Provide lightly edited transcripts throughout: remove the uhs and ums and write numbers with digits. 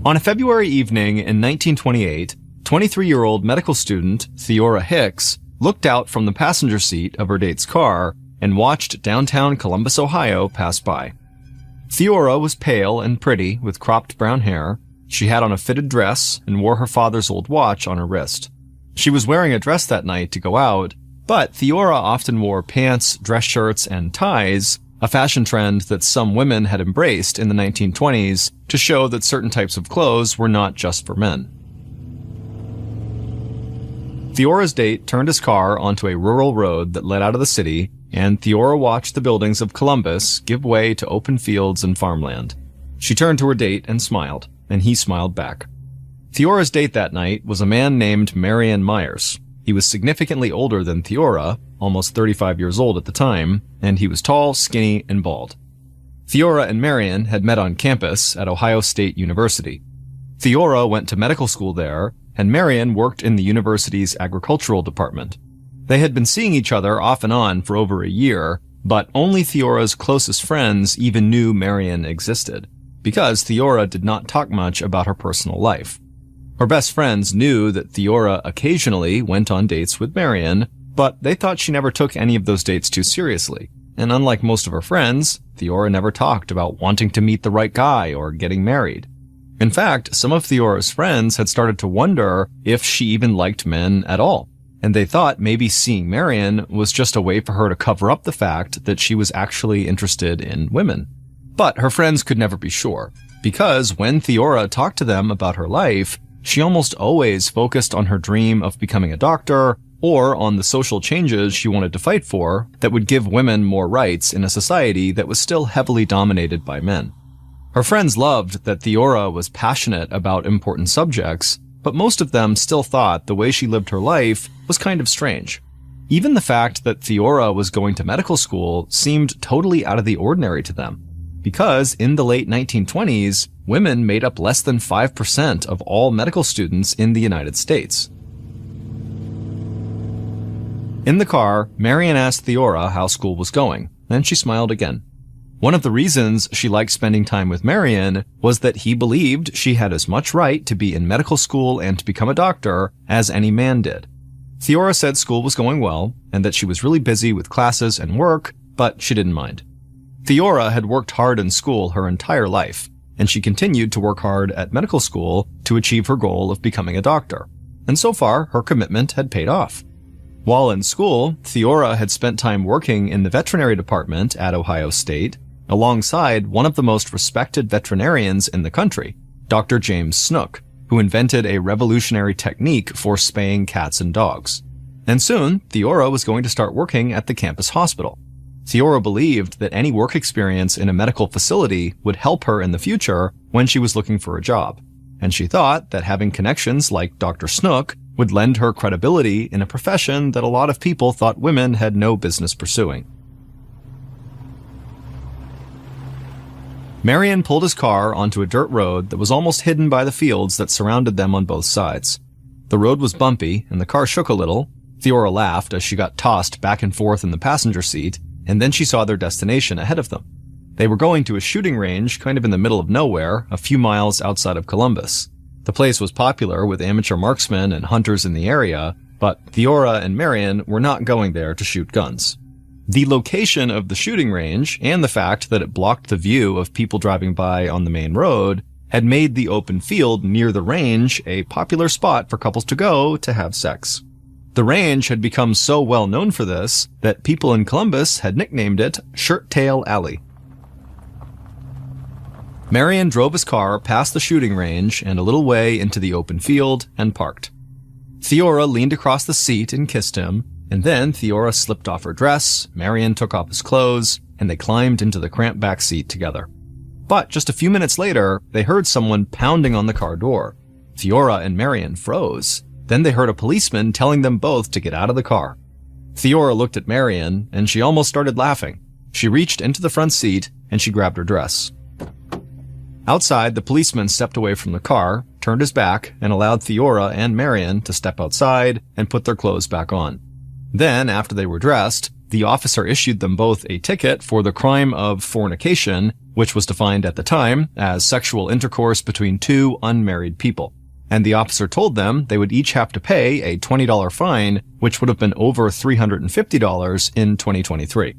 On a February evening in 1928, 23-year-old medical student Theora Hicks looked out from the passenger seat of her date's car and watched downtown Columbus, Ohio pass by. Theora was pale and pretty with cropped brown hair. She had on a fitted dress and wore her father's old watch on her wrist. She was wearing a dress that night to go out, but Theora often wore pants, dress shirts, and ties, a fashion trend that some women had embraced in the 1920s to show that certain types of clothes were not just for men. Theora's date turned his car onto a rural road that led out of the city, and Theora watched the buildings of Columbus give way to open fields and farmland. She turned to her date and smiled, and he smiled back. Theora's date that night was a man named Marion Myers. He was significantly older than Theora, almost 35 years old at the time, and he was tall, skinny, and bald. Theora and Marion had met on campus at Ohio State University. Theora went to medical school there, and Marion worked in the university's agricultural department. They had been seeing each other off and on for over a year, but only Theora's closest friends even knew Marion existed, because Theora did not talk much about her personal life. Her best friends knew that Theora occasionally went on dates with Marion, but they thought she never took any of those dates too seriously. And unlike most of her friends, Theora never talked about wanting to meet the right guy or getting married. In fact, some of Theora's friends had started to wonder if she even liked men at all, and they thought maybe seeing Marion was just a way for her to cover up the fact that she was actually interested in women. But her friends could never be sure, because when Theora talked to them about her life, she almost always focused on her dream of becoming a doctor or on the social changes she wanted to fight for that would give women more rights in a society that was still heavily dominated by men. Her friends loved that Theora was passionate about important subjects, but most of them still thought the way she lived her life was kind of strange. Even the fact that Theora was going to medical school seemed totally out of the ordinary to them, because in the late 1920s, women made up less than 5% of all medical students in the United States. In the car, Marion asked Theora how school was going, and she smiled again. One of the reasons she liked spending time with Marion was that he believed she had as much right to be in medical school and to become a doctor as any man did. Theora said school was going well, and that she was really busy with classes and work, but she didn't mind. Theora had worked hard in school her entire life, and she continued to work hard at medical school to achieve her goal of becoming a doctor. And so far, her commitment had paid off. While in school, Theora had spent time working in the veterinary department at Ohio State, alongside one of the most respected veterinarians in the country, Dr. James Snook, who invented a revolutionary technique for spaying cats and dogs. And soon, Theora was going to start working at the campus hospital. Theora believed that any work experience in a medical facility would help her in the future when she was looking for a job, and she thought that having connections like Dr. Snook would lend her credibility in a profession that a lot of people thought women had no business pursuing. Marion pulled his car onto a dirt road that was almost hidden by the fields that surrounded them on both sides. The road was bumpy, and the car shook a little. Theora laughed as she got tossed back and forth in the passenger seat, and then she saw their destination ahead of them. They were going to a shooting range kind of in the middle of nowhere, a few miles outside of Columbus. The place was popular with amateur marksmen and hunters in the area, but Theora and Marion were not going there to shoot guns. The location of the shooting range, and the fact that it blocked the view of people driving by on the main road, had made the open field near the range a popular spot for couples to go to have sex. The range had become so well known for this that people in Columbus had nicknamed it Shirt Tail Alley. Marion drove his car past the shooting range and a little way into the open field and parked. Theora leaned across the seat and kissed him, and then Theora slipped off her dress, Marion took off his clothes, and they climbed into the cramped back seat together. But just a few minutes later, they heard someone pounding on the car door. Theora and Marion froze. Then they heard a policeman telling them both to get out of the car. Theora looked at Marion, and she almost started laughing. She reached into the front seat, and she grabbed her dress. Outside, the policeman stepped away from the car, turned his back, and allowed Theora and Marion to step outside and put their clothes back on. Then, after they were dressed, the officer issued them both a ticket for the crime of fornication which was defined at the time as sexual intercourse between two unmarried people. And the officer told them they would each have to pay a $20 fine, which would have been over $350 in 2023.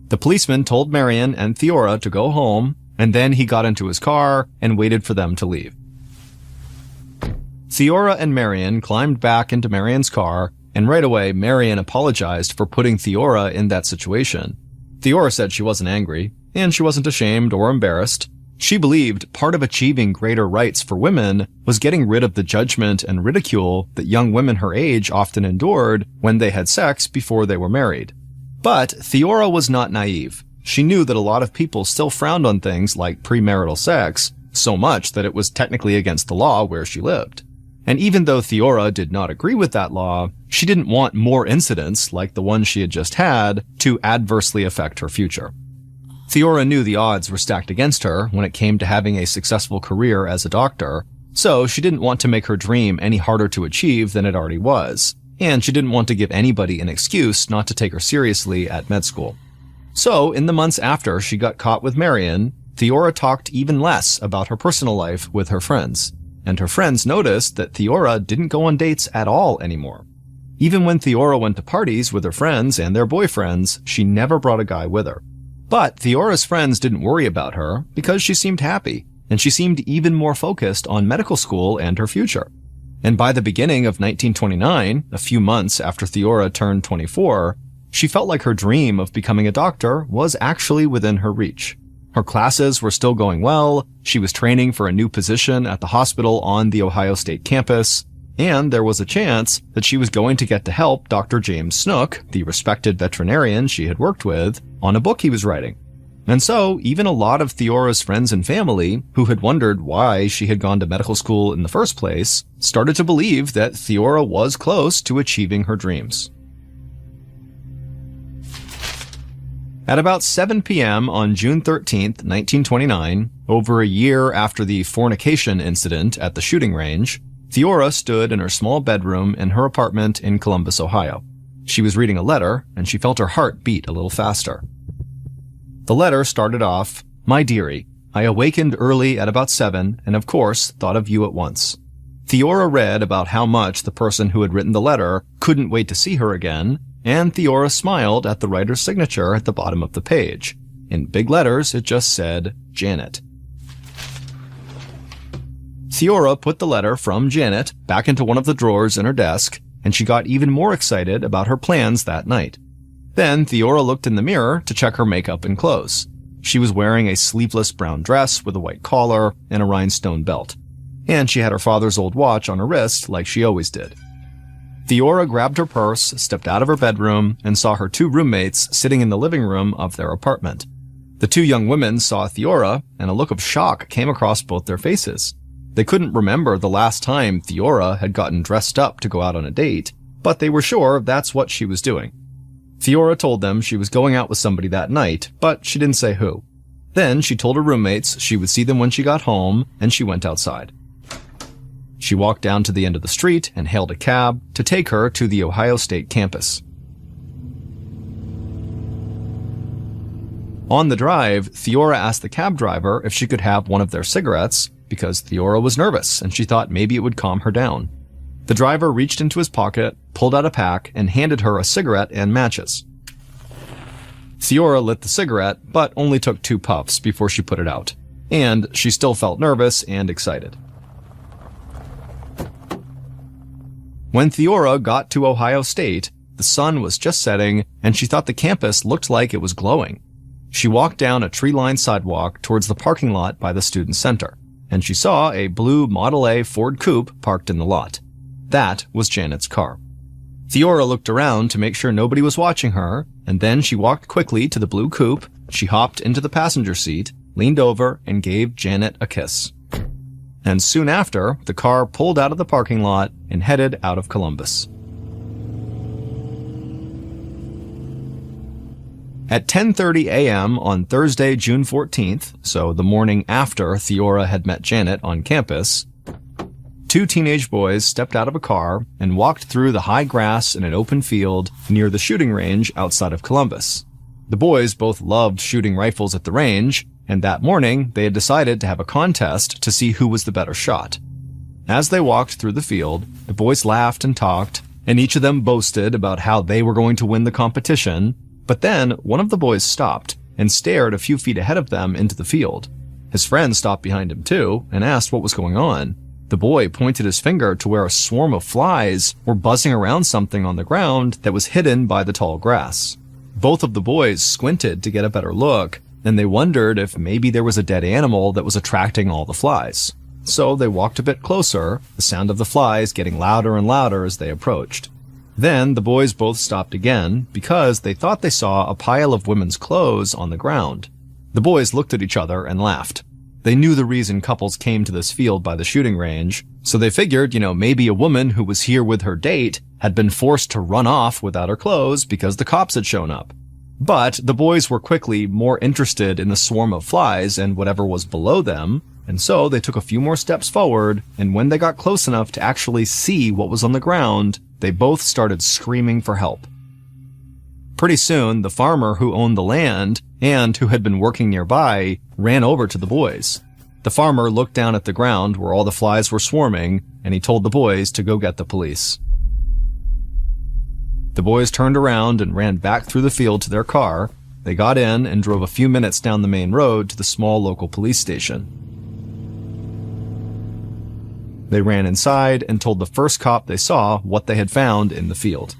The policeman told Marion and Theora to go home, and then he got into his car and waited for them to leave. Theora and Marion climbed back into Marion's car, and right away Marion apologized for putting Theora in that situation. Theora said she wasn't angry, and she wasn't ashamed or embarrassed. She believed part of achieving greater rights for women was getting rid of the judgment and ridicule that young women her age often endured when they had sex before they were married. But Theora was not naive. She knew that a lot of people still frowned on things like premarital sex, so much that it was technically against the law where she lived. And even though Theora did not agree with that law, she didn't want more incidents like the one she had just had to adversely affect her future. Theora knew the odds were stacked against her when it came to having a successful career as a doctor, so she didn't want to make her dream any harder to achieve than it already was, and she didn't want to give anybody an excuse not to take her seriously at med school. So, in the months after she got caught with Marion, Theora talked even less about her personal life with her friends, and her friends noticed that Theora didn't go on dates at all anymore. Even when Theora went to parties with her friends and their boyfriends, she never brought a guy with her. But Theora's friends didn't worry about her because she seemed happy, and she seemed even more focused on medical school and her future. And by the beginning of 1929, a few months after Theora turned 24, she felt like her dream of becoming a doctor was actually within her reach. Her classes were still going well, she was training for a new position at the hospital on the Ohio State campus, and there was a chance that she was going to get to help Dr. James Snook, the respected veterinarian she had worked with, on a book he was writing. And so, even a lot of Theora's friends and family, who had wondered why she had gone to medical school in the first place, started to believe that Theora was close to achieving her dreams. At about 7 p.m. on June 13, 1929, over a year after the fornication incident at the shooting range, Theora stood in her small bedroom in her apartment in Columbus, Ohio. She was reading a letter, and she felt her heart beat a little faster. The letter started off, "My dearie, I awakened early at about 7 and of course thought of you at once." Theora read about how much the person who had written the letter couldn't wait to see her again, and Theora smiled at the writer's signature at the bottom of the page. In big letters, it just said, Janet. Theora put the letter from Janet back into one of the drawers in her desk, and she got even more excited about her plans that night. Then Theora looked in the mirror to check her makeup and clothes. She was wearing a sleeveless brown dress with a white collar and a rhinestone belt, and she had her father's old watch on her wrist like she always did. Theora grabbed her purse, stepped out of her bedroom, and saw her two roommates sitting in the living room of their apartment. The two young women saw Theora, and a look of shock came across both their faces. They couldn't remember the last time Theora had gotten dressed up to go out on a date, but they were sure that's what she was doing. Theora told them she was going out with somebody that night, but she didn't say who. Then she told her roommates she would see them when she got home, and she went outside. She walked down to the end of the street and hailed a cab to take her to the Ohio State campus. On the drive, Theora asked the cab driver if she could have one of their cigarettes, because Theora was nervous and she thought maybe it would calm her down. The driver reached into his pocket, pulled out a pack, and handed her a cigarette and matches. Theora lit the cigarette, but only took 2 puffs before she put it out, and she still felt nervous and excited. When Theora got to Ohio State, the sun was just setting, and she thought the campus looked like it was glowing. She walked down a tree-lined sidewalk towards the parking lot by the student center, and she saw a blue Model A Ford Coupe parked in the lot. That was Janet's car. Theora looked around to make sure nobody was watching her, and then she walked quickly to the blue coupe, she hopped into the passenger seat, leaned over, and gave Janet a kiss. And soon after, the car pulled out of the parking lot and headed out of Columbus. At 10:30 a.m. on Thursday, June 14th, so the morning after Theora had met Janet on campus, 2 teenage boys stepped out of a car and walked through the high grass in an open field near the shooting range outside of Columbus. The boys both loved shooting rifles at the range, and that morning they had decided to have a contest to see who was the better shot. As they walked through the field, the boys laughed and talked, and each of them boasted about how they were going to win the competition, but then one of the boys stopped and stared a few feet ahead of them into the field. His friend stopped behind him too and asked what was going on. The boy pointed his finger to where a swarm of flies were buzzing around something on the ground that was hidden by the tall grass. Both of the boys squinted to get a better look, and they wondered if maybe there was a dead animal that was attracting all the flies. So they walked a bit closer, the sound of the flies getting louder and louder as they approached. Then the boys both stopped again because they thought they saw a pile of women's clothes on the ground. The boys looked at each other and laughed. They knew the reason couples came to this field by the shooting range, so they figured, maybe a woman who was here with her date had been forced to run off without her clothes because the cops had shown up. But the boys were quickly more interested in the swarm of flies and whatever was below them, and so they took a few more steps forward, and when they got close enough to actually see what was on the ground, they both started screaming for help. Pretty soon, the farmer who owned the land and who had been working nearby ran over to the boys. The farmer looked down at the ground where all the flies were swarming, and he told the boys to go get the police. The boys turned around and ran back through the field to their car. They got in and drove a few minutes down the main road to the small local police station. They ran inside and told the first cop they saw what they had found in the field.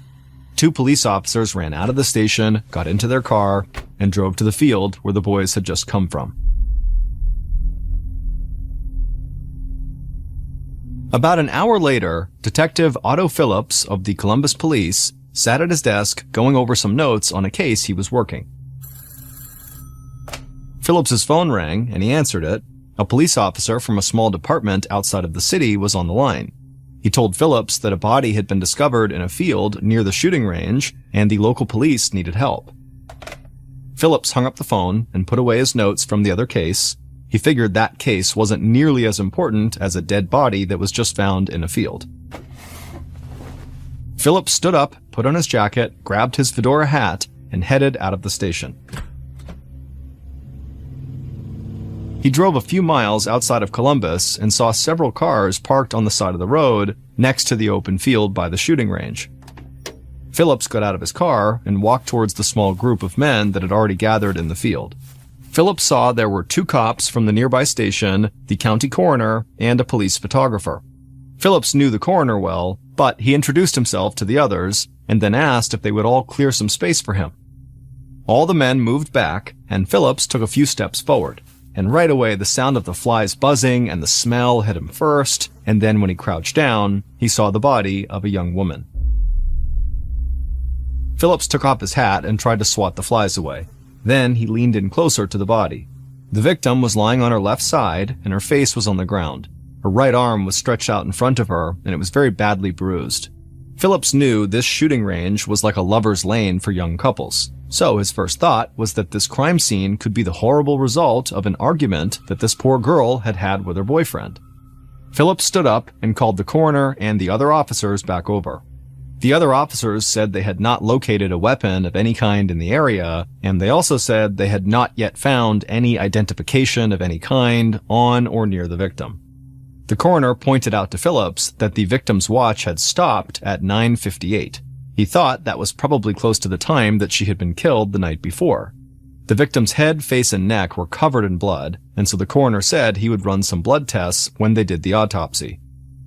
2 police officers ran out of the station, got into their car, and drove to the field where the boys had just come from. About an hour later, Detective Otto Phillips of the Columbus Police sat at his desk going over some notes on a case he was working. Phillips's phone rang, and he answered it. A police officer from a small department outside of the city was on the line. He told Phillips that a body had been discovered in a field near the shooting range, and the local police needed help. Phillips hung up the phone and put away his notes from the other case. He figured that case wasn't nearly as important as a dead body that was just found in a field. Phillips stood up, put on his jacket, grabbed his fedora hat, and headed out of the station. He drove a few miles outside of Columbus and saw several cars parked on the side of the road next to the open field by the shooting range. Phillips got out of his car and walked towards the small group of men that had already gathered in the field. Phillips saw there were 2 cops from the nearby station, the county coroner, and a police photographer. Phillips knew the coroner well, but he introduced himself to the others and then asked if they would all clear some space for him. All the men moved back, and Phillips took a few steps forward. And right away the sound of the flies buzzing and the smell hit him first, and then when he crouched down, he saw the body of a young woman. Phillips took off his hat and tried to swat the flies away. Then he leaned in closer to the body. The victim was lying on her left side, and her face was on the ground. Her right arm was stretched out in front of her, and it was very badly bruised. Phillips knew this shooting range was like a lover's lane for young couples. So his first thought was that this crime scene could be the horrible result of an argument that this poor girl had had with her boyfriend. Phillips stood up and called the coroner and the other officers back over. The other officers said they had not located a weapon of any kind in the area, and they also said they had not yet found any identification of any kind on or near the victim. The coroner pointed out to Phillips that the victim's watch had stopped at 9:58. He thought that was probably close to the time that she had been killed the night before. The victim's head, face, and neck were covered in blood, and so the coroner said he would run some blood tests when they did the autopsy.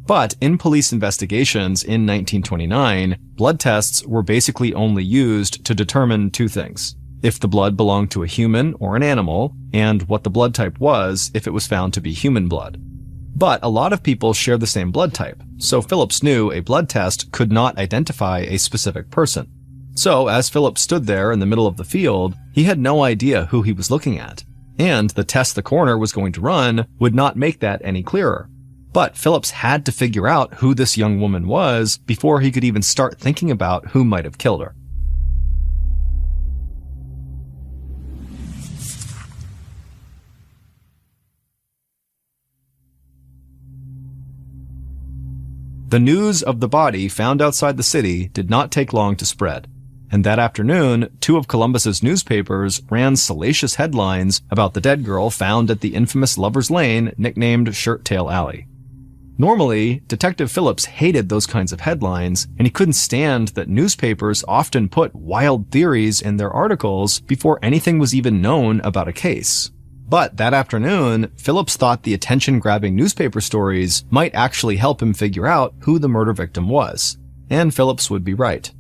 But in police investigations in 1929, blood tests were basically only used to determine 2 things: if the blood belonged to a human or an animal, and what the blood type was if it was found to be human blood. But a lot of people share the same blood type, so Phillips knew a blood test could not identify a specific person. So as Phillips stood there in the middle of the field, he had no idea who he was looking at, and the test the coroner was going to run would not make that any clearer. But Phillips had to figure out who this young woman was before he could even start thinking about who might have killed her. The news of the body found outside the city did not take long to spread, and that afternoon, 2 of Columbus's newspapers ran salacious headlines about the dead girl found at the infamous Lover's Lane nicknamed Shirt Tail Alley. Normally, Detective Phillips hated those kinds of headlines, and he couldn't stand that newspapers often put wild theories in their articles before anything was even known about a case. But that afternoon, Phillips thought the attention-grabbing newspaper stories might actually help him figure out who the murder victim was. And Phillips would be right.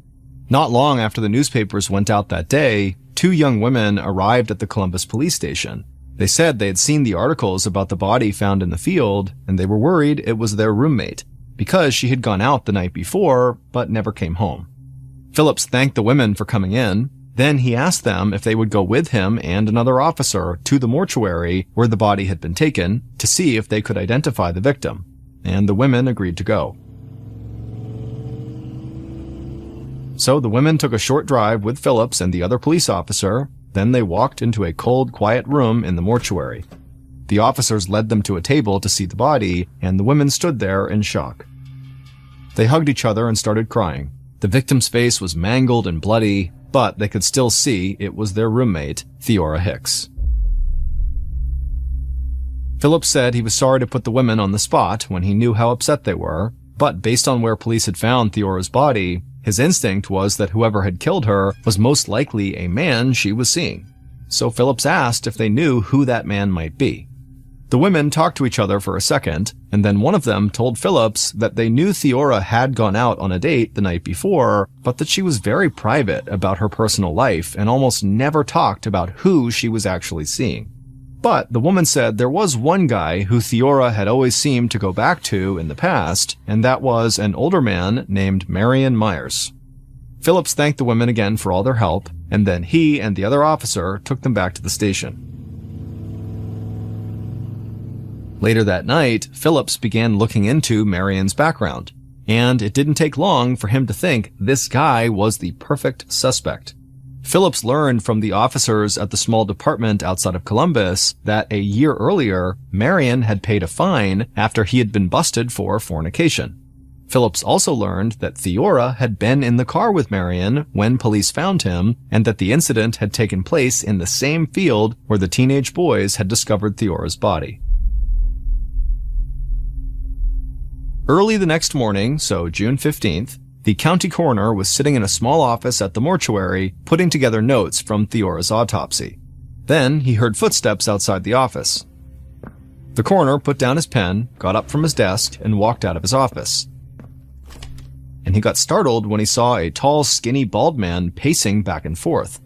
Not long after the newspapers went out that day, 2 young women arrived at the Columbus police station. They said they had seen the articles about the body found in the field, and they were worried it was their roommate, because she had gone out the night before, but never came home. Phillips thanked the women for coming in. Then he asked them if they would go with him and another officer to the mortuary where the body had been taken to see if they could identify the victim, and the women agreed to go. So the women took a short drive with Phillips and the other police officer. Then they walked into a cold, quiet room in the mortuary. The officers led them to a table to see the body, and the women stood there in shock. They hugged each other and started crying. The victim's face was mangled and bloody, but they could still see it was their roommate, Theora Hicks. Phillips said he was sorry to put the women on the spot when he knew how upset they were, but based on where police had found Theora's body, his instinct was that whoever had killed her was most likely a man she was seeing. So Phillips asked if they knew who that man might be. The women talked to each other for a second, and then one of them told Phillips that they knew Theora had gone out on a date the night before, but that she was very private about her personal life and almost never talked about who she was actually seeing. But the woman said there was one guy who Theora had always seemed to go back to in the past, and that was an older man named Marion Myers. Phillips thanked the women again for all their help, and then he and the other officer took them back to the station. Later that night, Phillips began looking into Marion's background, and it didn't take long for him to think this guy was the perfect suspect. Phillips learned from the officers at the small department outside of Columbus that a year earlier, Marion had paid a fine after he had been busted for fornication. Phillips also learned that Theora had been in the car with Marion when police found him, and that the incident had taken place in the same field where the teenage boys had discovered Theora's body. Early the next morning, so June 15th, the county coroner was sitting in a small office at the mortuary, putting together notes from Theora's autopsy. Then he heard footsteps outside the office. The coroner put down his pen, got up from his desk, and walked out of his office. And he got startled when he saw a tall, skinny, bald man pacing back and forth.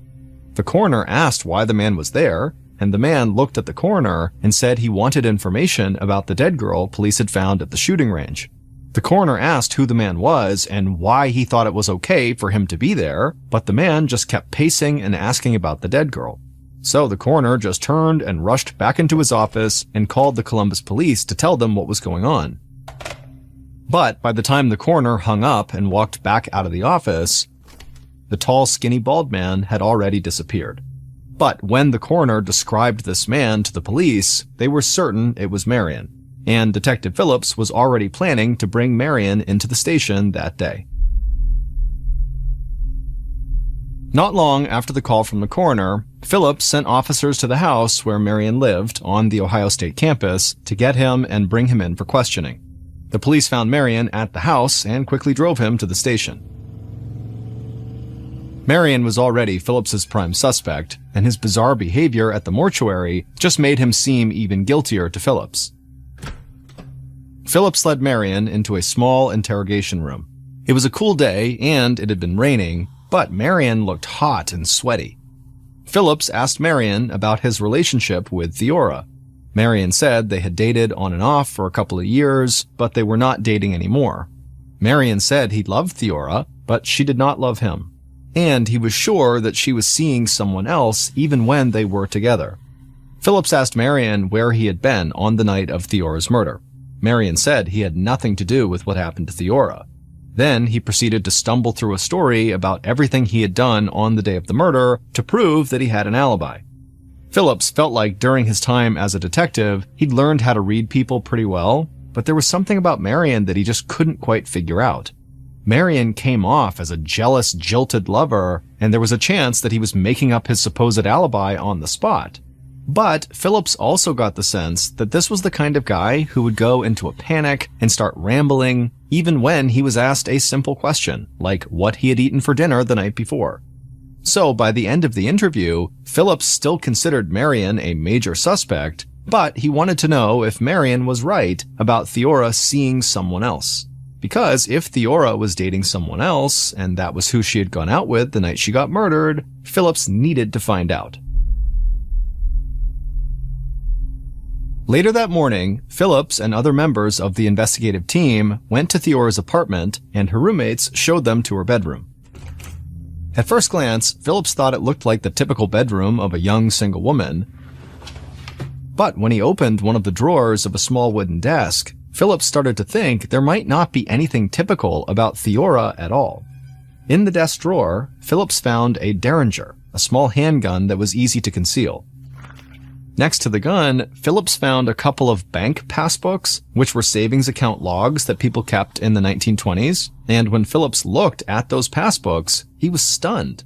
The coroner asked why the man was there, and the man looked at the coroner and said he wanted information about the dead girl police had found at the shooting range. The coroner asked who the man was and why he thought it was okay for him to be there, but the man just kept pacing and asking about the dead girl. So the coroner just turned and rushed back into his office and called the Columbus police to tell them what was going on. But by the time the coroner hung up and walked back out of the office, the tall, skinny, bald man had already disappeared. But when the coroner described this man to the police, they were certain it was Marion. And Detective Phillips was already planning to bring Marion into the station that day. Not long after the call from the coroner, Phillips sent officers to the house where Marion lived on the Ohio State campus to get him and bring him in for questioning. The police found Marion at the house and quickly drove him to the station. Marion was already Phillips's prime suspect, and his bizarre behavior at the mortuary just made him seem even guiltier to Phillips. Phillips led Marion into a small interrogation room. It was a cool day, and it had been raining, but Marion looked hot and sweaty. Phillips asked Marion about his relationship with Theora. Marion said they had dated on and off for a couple of years, but they were not dating anymore. Marion said he loved Theora, but she did not love him. And he was sure that she was seeing someone else even when they were together. Phillips asked Marion where he had been on the night of Theora's murder. Marion said he had nothing to do with what happened to Theora. Then he proceeded to stumble through a story about everything he had done on the day of the murder to prove that he had an alibi. Phillips felt like during his time as a detective, he'd learned how to read people pretty well, but there was something about Marion that he just couldn't quite figure out. Marion came off as a jealous, jilted lover, and there was a chance that he was making up his supposed alibi on the spot. But Phillips also got the sense that this was the kind of guy who would go into a panic and start rambling even when he was asked a simple question, like what he had eaten for dinner the night before. So by the end of the interview, Phillips still considered Marion a major suspect, but he wanted to know if Marion was right about Theora seeing someone else. Because if Theora was dating someone else, and that was who she had gone out with the night she got murdered, Phillips needed to find out. Later that morning, Phillips and other members of the investigative team went to Theora's apartment, and her roommates showed them to her bedroom. At first glance, Phillips thought it looked like the typical bedroom of a young single woman. But when he opened one of the drawers of a small wooden desk, Phillips started to think there might not be anything typical about Theora at all. In the desk drawer, Phillips found a Derringer, a small handgun that was easy to conceal. Next to the gun, Phillips found a couple of bank passbooks, which were savings account logs that people kept in the 1920s, and when Phillips looked at those passbooks, he was stunned.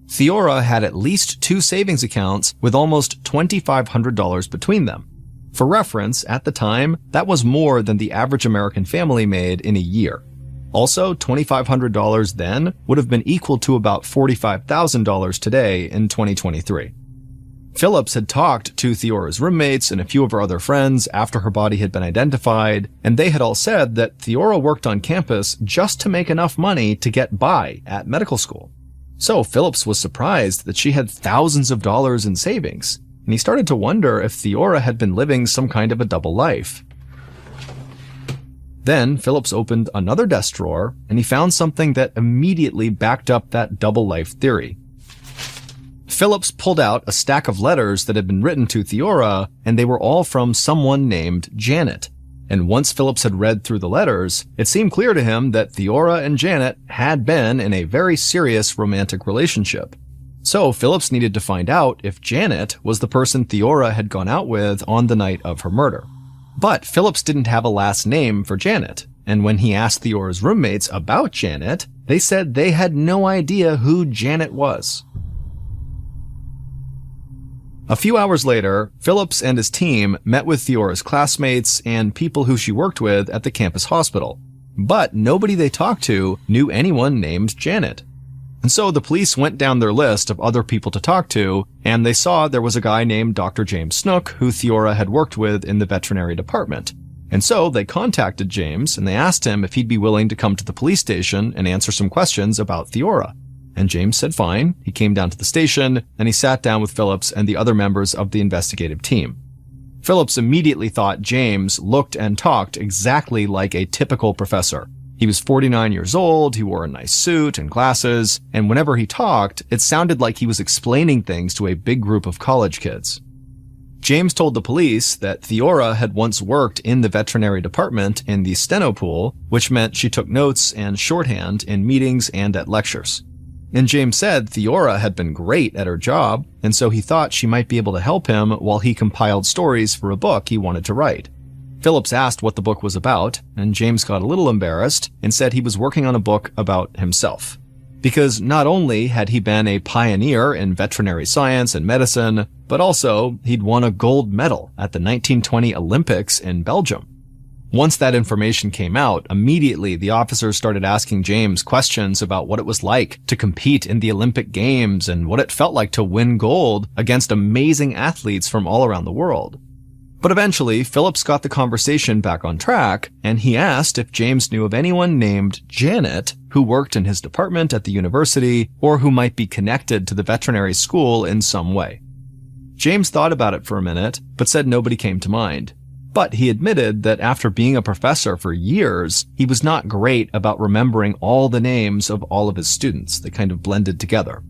Theora had at least 2 savings accounts with almost $2,500 between them. For reference, at the time, that was more than the average American family made in a year. Also, $2,500 then would have been equal to about $45,000 today in 2023. Phillips had talked to Theora's roommates and a few of her other friends after her body had been identified, and they had all said that Theora worked on campus just to make enough money to get by at medical school. So Phillips was surprised that she had thousands of dollars in savings, and he started to wonder if Theora had been living some kind of a double life. Then Phillips opened another desk drawer, and he found something that immediately backed up that double life theory. Phillips pulled out a stack of letters that had been written to Theora, and they were all from someone named Janet. And once Phillips had read through the letters, it seemed clear to him that Theora and Janet had been in a very serious romantic relationship. So Phillips needed to find out if Janet was the person Theora had gone out with on the night of her murder. But Phillips didn't have a last name for Janet, and when he asked Theora's roommates about Janet, they said they had no idea who Janet was. A few hours later, Phillips and his team met with Theora's classmates and people who she worked with at the campus hospital. But nobody they talked to knew anyone named Janet. And so the police went down their list of other people to talk to, and they saw there was a guy named Dr. James Snook who Theora had worked with in the veterinary department. And so they contacted James and they asked him if he'd be willing to come to the police station and answer some questions about Theora. And James said fine. He came down to the station, and he sat down with Phillips and the other members of the investigative team. Phillips immediately thought James looked and talked exactly like a typical professor. He was 49 years old, he wore a nice suit and glasses, and whenever he talked, it sounded like he was explaining things to a big group of college kids. James told the police that Theora had once worked in the veterinary department in the steno pool, which meant she took notes and shorthand in meetings and at lectures. And James said Theora had been great at her job, and so he thought she might be able to help him while he compiled stories for a book he wanted to write. Phillips asked what the book was about, and James got a little embarrassed and said he was working on a book about himself. Because not only had he been a pioneer in veterinary science and medicine, but also he'd won a gold medal at the 1920 Olympics in Belgium. Once that information came out, immediately the officers started asking James questions about what it was like to compete in the Olympic Games and what it felt like to win gold against amazing athletes from all around the world. But eventually, Phillips got the conversation back on track, and he asked if James knew of anyone named Janet who worked in his department at the university or who might be connected to the veterinary school in some way. James thought about it for a minute, but said nobody came to mind. But he admitted that after being a professor for years, he was not great about remembering all the names of all of his students. They kind of blended together.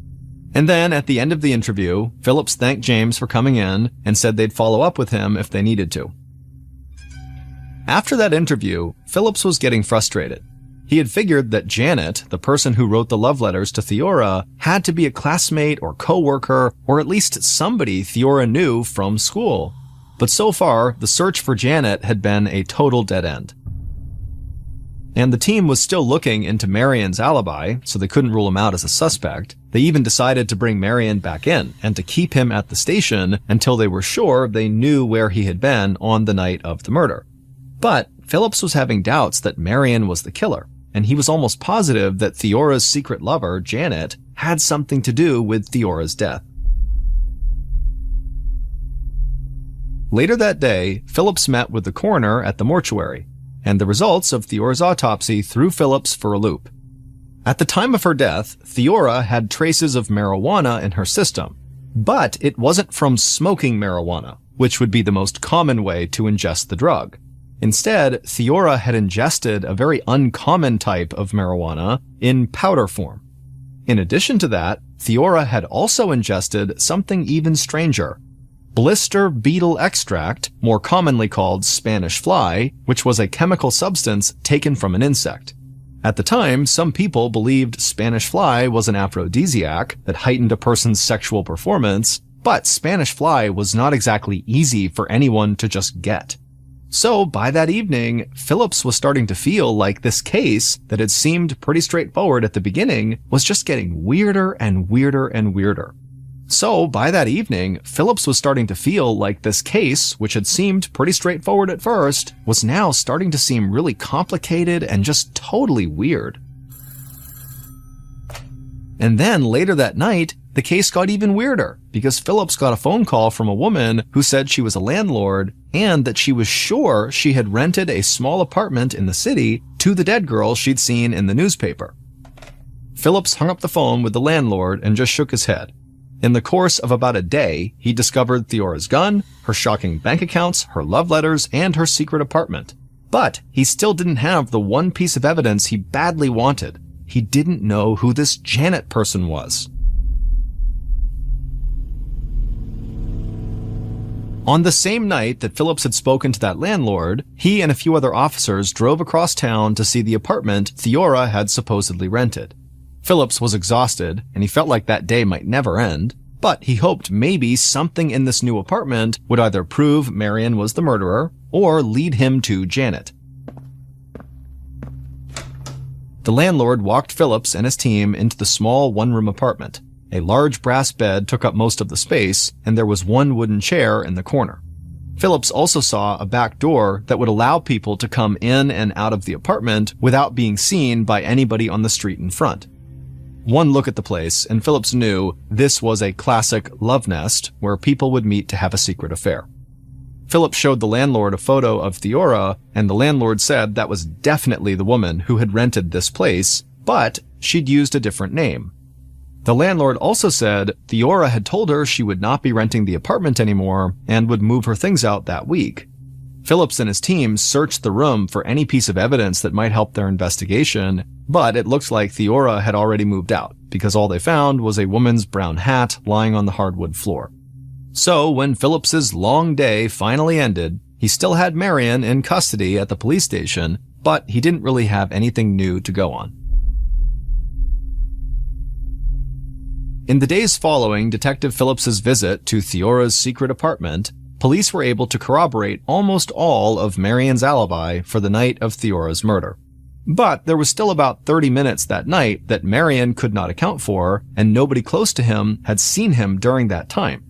And then at the end of the interview, Phillips thanked James for coming in and said they'd follow up with him if they needed to. After that interview, Phillips was getting frustrated. He had figured that Janet, the person who wrote the love letters to Theora, had to be a classmate or co-worker or at least somebody Theora knew from school. But so far, the search for Janet had been a total dead end. And the team was still looking into Marion's alibi, so they couldn't rule him out as a suspect. They even decided to bring Marion back in and to keep him at the station until they were sure they knew where he had been on the night of the murder. But Phillips was having doubts that Marion was the killer, and he was almost positive that Theora's secret lover, Janet, had something to do with Theora's death. Later that day, Phillips met with the coroner at the mortuary, and the results of Theora's autopsy threw Phillips for a loop. At the time of her death, Theora had traces of marijuana in her system, but it wasn't from smoking marijuana, which would be the most common way to ingest the drug. Instead, Theora had ingested a very uncommon type of marijuana in powder form. In addition to that, Theora had also ingested something even stranger: blister beetle extract, more commonly called Spanish fly, which was a chemical substance taken from an insect. At the time, some people believed Spanish fly was an aphrodisiac that heightened a person's sexual performance, but Spanish fly was not exactly easy for anyone to just get. So by that evening, Phillips was starting to feel like this case that had seemed pretty straightforward at the beginning was just getting weirder and weirder and weirder. So by that evening, Phillips was starting to feel like this case, which had seemed pretty straightforward at first, was now starting to seem really complicated and just totally weird. And then later that night, the case got even weirder because Phillips got a phone call from a woman who said she was a landlord and that she was sure she had rented a small apartment in the city to the dead girl she'd seen in the newspaper. Phillips hung up the phone with the landlord and just shook his head. In the course of about a day, he discovered Theora's gun, her shocking bank accounts, her love letters, and her secret apartment. But he still didn't have the one piece of evidence he badly wanted. He didn't know who this Janet person was. On the same night that Phillips had spoken to that landlord, he and a few other officers drove across town to see the apartment Theora had supposedly rented. Phillips was exhausted, and he felt like that day might never end, but he hoped maybe something in this new apartment would either prove Marion was the murderer or lead him to Janet. The landlord walked Phillips and his team into the small one-room apartment. A large brass bed took up most of the space, and there was one wooden chair in the corner. Phillips also saw a back door that would allow people to come in and out of the apartment without being seen by anybody on the street in front. One look at the place, and Phillips knew this was a classic love nest where people would meet to have a secret affair. Phillips showed the landlord a photo of Theora, and the landlord said that was definitely the woman who had rented this place, but she'd used a different name. The landlord also said Theora had told her she would not be renting the apartment anymore and would move her things out that week. Phillips and his team searched the room for any piece of evidence that might help their investigation, but it looked like Theora had already moved out because all they found was a woman's brown hat lying on the hardwood floor. So when Phillips's long day finally ended, he still had Marion in custody at the police station, but he didn't really have anything new to go on. In the days following Detective Phillips's visit to Theora's secret apartment, police were able to corroborate almost all of Marion's alibi for the night of Theora's murder. But there was still about 30 minutes that night that Marion could not account for, and nobody close to him had seen him during that time.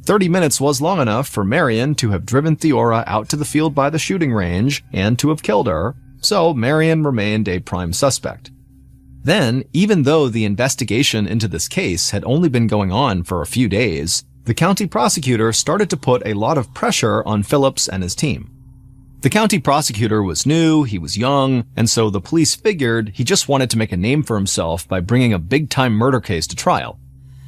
30 minutes was long enough for Marion to have driven Theora out to the field by the shooting range and to have killed her, so Marion remained a prime suspect. Then, even though the investigation into this case had only been going on for a few days, the county prosecutor started to put a lot of pressure on Phillips and his team. The county prosecutor was new, he was young, and so the police figured he just wanted to make a name for himself by bringing a big-time murder case to trial.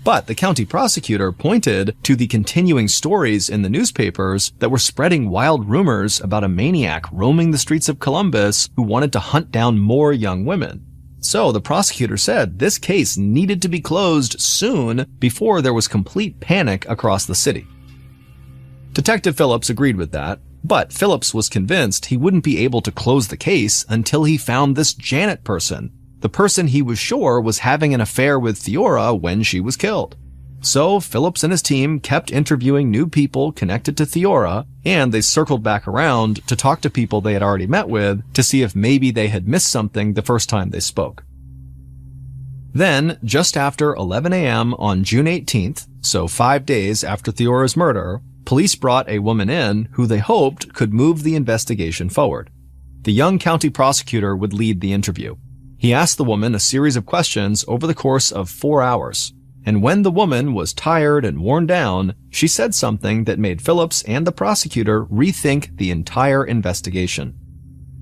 But the county prosecutor pointed to the continuing stories in the newspapers that were spreading wild rumors about a maniac roaming the streets of Columbus who wanted to hunt down more young women. So the prosecutor said this case needed to be closed soon before there was complete panic across the city. Detective Phillips agreed with that, but Phillips was convinced he wouldn't be able to close the case until he found this Janet person, the person he was sure was having an affair with Theora when she was killed. So Phillips and his team kept interviewing new people connected to Theora, and they circled back around to talk to people they had already met with to see if maybe they had missed something the first time they spoke. Then, just after 11 a.m. on June 18th, so 5 days after Theora's murder, police brought a woman in who they hoped could move the investigation forward. The young county prosecutor would lead the interview. He asked the woman a series of questions over the course of 4 hours. And when the woman was tired and worn down, she said something that made Phillips and the prosecutor rethink the entire investigation.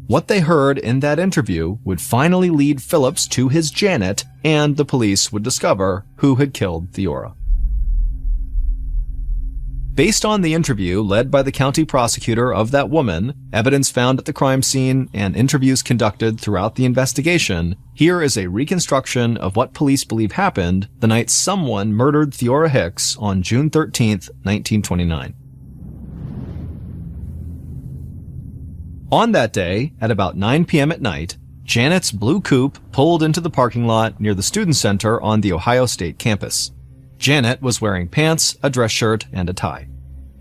What they heard in that interview would finally lead Phillips to his Janet, and the police would discover who had killed Theora. Based on the interview led by the county prosecutor of that woman, evidence found at the crime scene, and interviews conducted throughout the investigation, here is a reconstruction of what police believe happened the night someone murdered Theora Hicks on June 13th, 1929. On that day, at about 9 p.m. at night, Janet's blue coupe pulled into the parking lot near the Student Center on the Ohio State campus. Janet was wearing pants, a dress shirt, and a tie.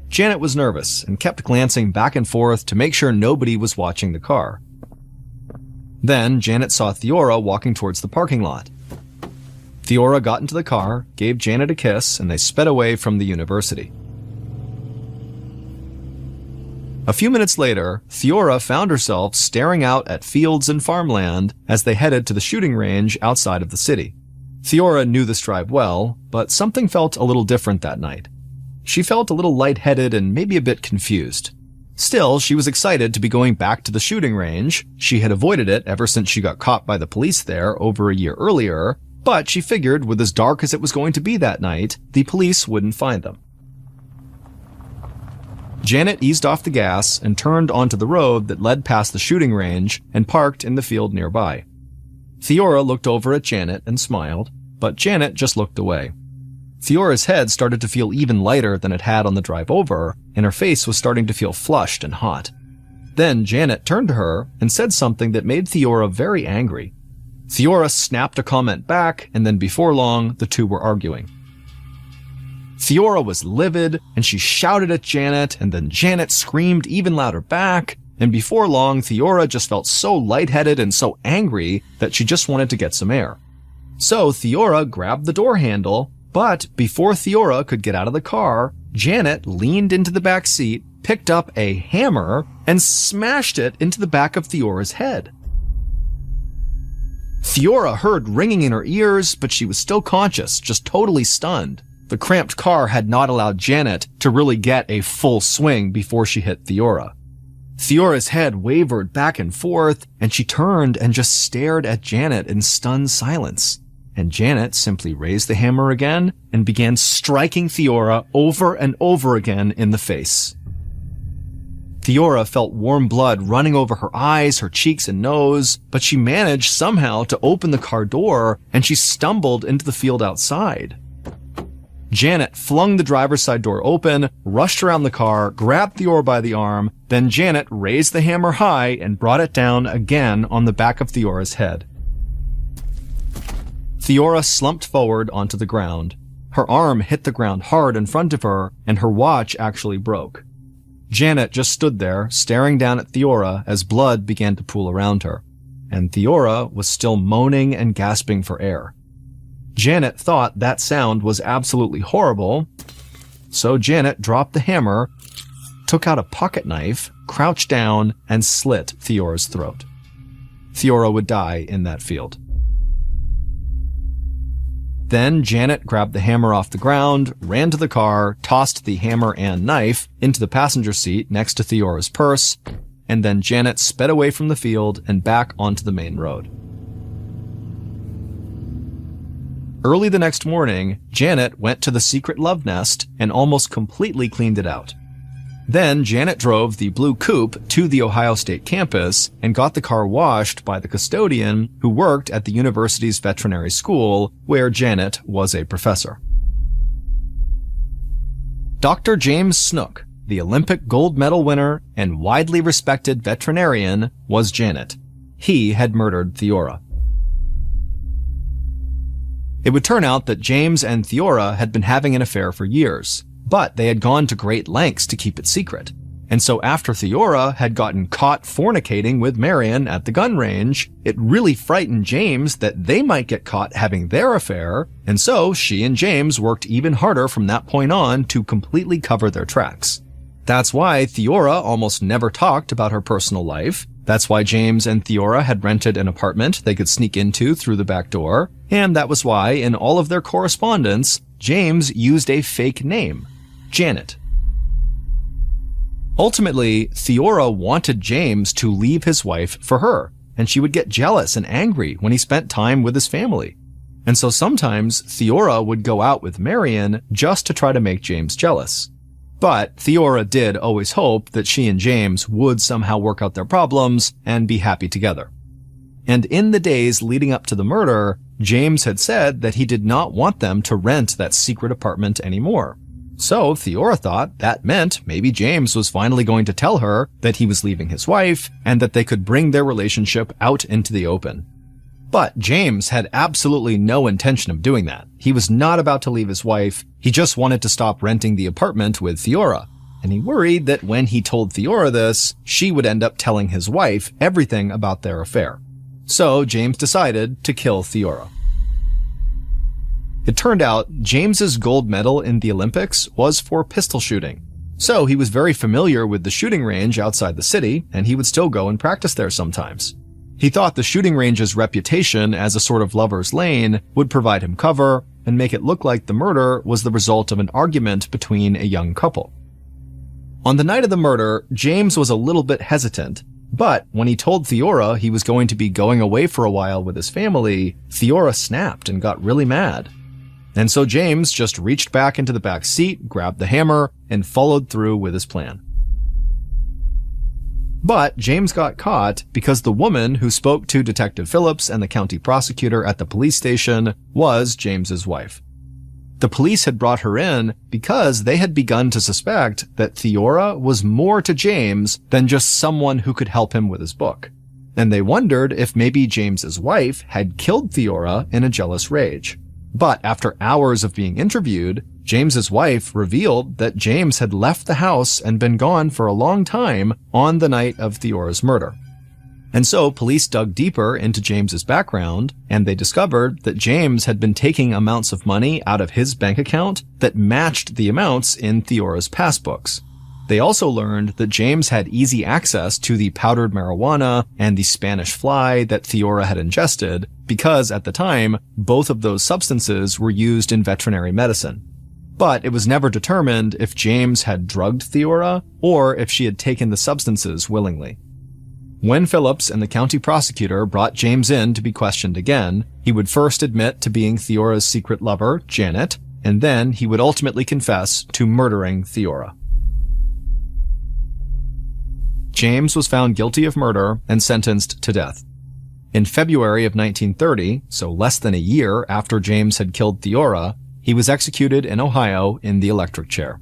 Janet was nervous and kept glancing back and forth to make sure nobody was watching the car. Then Janet saw Theora walking towards the parking lot. Theora got into the car, gave Janet a kiss, and they sped away from the university. A few minutes later, Theora found herself staring out at fields and farmland as they headed to the shooting range outside of the city. Theora knew this drive well, but something felt a little different that night. She felt a little lightheaded and maybe a bit confused. Still, she was excited to be going back to the shooting range. She had avoided it ever since she got caught by the police there over a year earlier, but she figured with as dark as it was going to be that night, the police wouldn't find them. Janet eased off the gas and turned onto the road that led past the shooting range and parked in the field nearby. Theora looked over at Janet and smiled, but Janet just looked away. Theora's head started to feel even lighter than it had on the drive over, and her face was starting to feel flushed and hot. Then Janet turned to her and said something that made Theora very angry. Theora snapped a comment back, and then before long, the two were arguing. Theora was livid, and she shouted at Janet, and then Janet screamed even louder back, and before long, Theora just felt so lightheaded and so angry that she just wanted to get some air. So Theora grabbed the door handle, but before Theora could get out of the car, Janet leaned into the back seat, picked up a hammer, and smashed it into the back of Theora's head. Theora heard ringing in her ears, but she was still conscious, just totally stunned. The cramped car had not allowed Janet to really get a full swing before she hit Theora. Theora's head wavered back and forth, and she turned and just stared at Janet in stunned silence. And Janet simply raised the hammer again and began striking Theora over and over again in the face. Theora felt warm blood running over her eyes, her cheeks, and nose, but she managed somehow to open the car door, and she stumbled into the field outside. Janet flung the driver's side door open, rushed around the car, grabbed Theora by the arm, then Janet raised the hammer high and brought it down again on the back of Theora's head. Theora slumped forward onto the ground. Her arm hit the ground hard in front of her, and her watch actually broke. Janet just stood there, staring down at Theora as blood began to pool around her, and Theora was still moaning and gasping for air. Janet thought that sound was absolutely horrible, so Janet dropped the hammer, took out a pocket knife, crouched down, and slit Theora's throat. Theora would die in that field. Then Janet grabbed the hammer off the ground, ran to the car, tossed the hammer and knife into the passenger seat next to Theora's purse, and then Janet sped away from the field and back onto the main road. Early the next morning, Janet went to the secret love nest and almost completely cleaned it out. Then Janet drove the blue coupe to the Ohio State campus and got the car washed by the custodian who worked at the university's veterinary school, where Janet was a professor. Dr. James Snook, the Olympic gold medal winner and widely respected veterinarian, was Janet. He had murdered Theora. It would turn out that James and Theora had been having an affair for years, but they had gone to great lengths to keep it secret. And so after Theora had gotten caught fornicating with Marion at the gun range, it really frightened James that they might get caught having their affair, and so she and James worked even harder from that point on to completely cover their tracks. That's why Theora almost never talked about her personal life. That's why James and Theora had rented an apartment they could sneak into through the back door, and that was why in all of their correspondence, James used a fake name, Janet. Ultimately, Theora wanted James to leave his wife for her, and she would get jealous and angry when he spent time with his family. And so sometimes Theora would go out with Marion just to try to make James jealous. But Theora did always hope that she and James would somehow work out their problems and be happy together. And in the days leading up to the murder, James had said that he did not want them to rent that secret apartment anymore. So Theora thought that meant maybe James was finally going to tell her that he was leaving his wife and that they could bring their relationship out into the open. But James had absolutely no intention of doing that. He was not about to leave his wife. He just wanted to stop renting the apartment with Theora. And he worried that when he told Theora this, she would end up telling his wife everything about their affair. So James decided to kill Theora. It turned out James's gold medal in the Olympics was for pistol shooting. So he was very familiar with the shooting range outside the city, and he would still go and practice there sometimes. He thought the shooting range's reputation as a sort of lover's lane would provide him cover and make it look like the murder was the result of an argument between a young couple. On the night of the murder, James was a little bit hesitant, but when he told Theora he was going to be going away for a while with his family, Theora snapped and got really mad. And so James just reached back into the back seat, grabbed the hammer, and followed through with his plan. But James got caught because the woman who spoke to Detective Phillips and the county prosecutor at the police station was James's wife. The police had brought her in because they had begun to suspect that Theora was more to James than just someone who could help him with his book. And they wondered if maybe James's wife had killed Theora in a jealous rage. But after hours of being interviewed, James's wife revealed that James had left the house and been gone for a long time on the night of Theora's murder. And so police dug deeper into James's background, and they discovered that James had been taking amounts of money out of his bank account that matched the amounts in Theora's passbooks. They also learned that James had easy access to the powdered marijuana and the Spanish fly that Theora had ingested because at the time, both of those substances were used in veterinary medicine. But it was never determined if James had drugged Theora or if she had taken the substances willingly. When Phillips and the county prosecutor brought James in to be questioned again, he would first admit to being Theora's secret lover, Janet, and then he would ultimately confess to murdering Theora. James was found guilty of murder and sentenced to death. In February of 1930, so less than a year after James had killed Theora, he was executed in Ohio in the electric chair.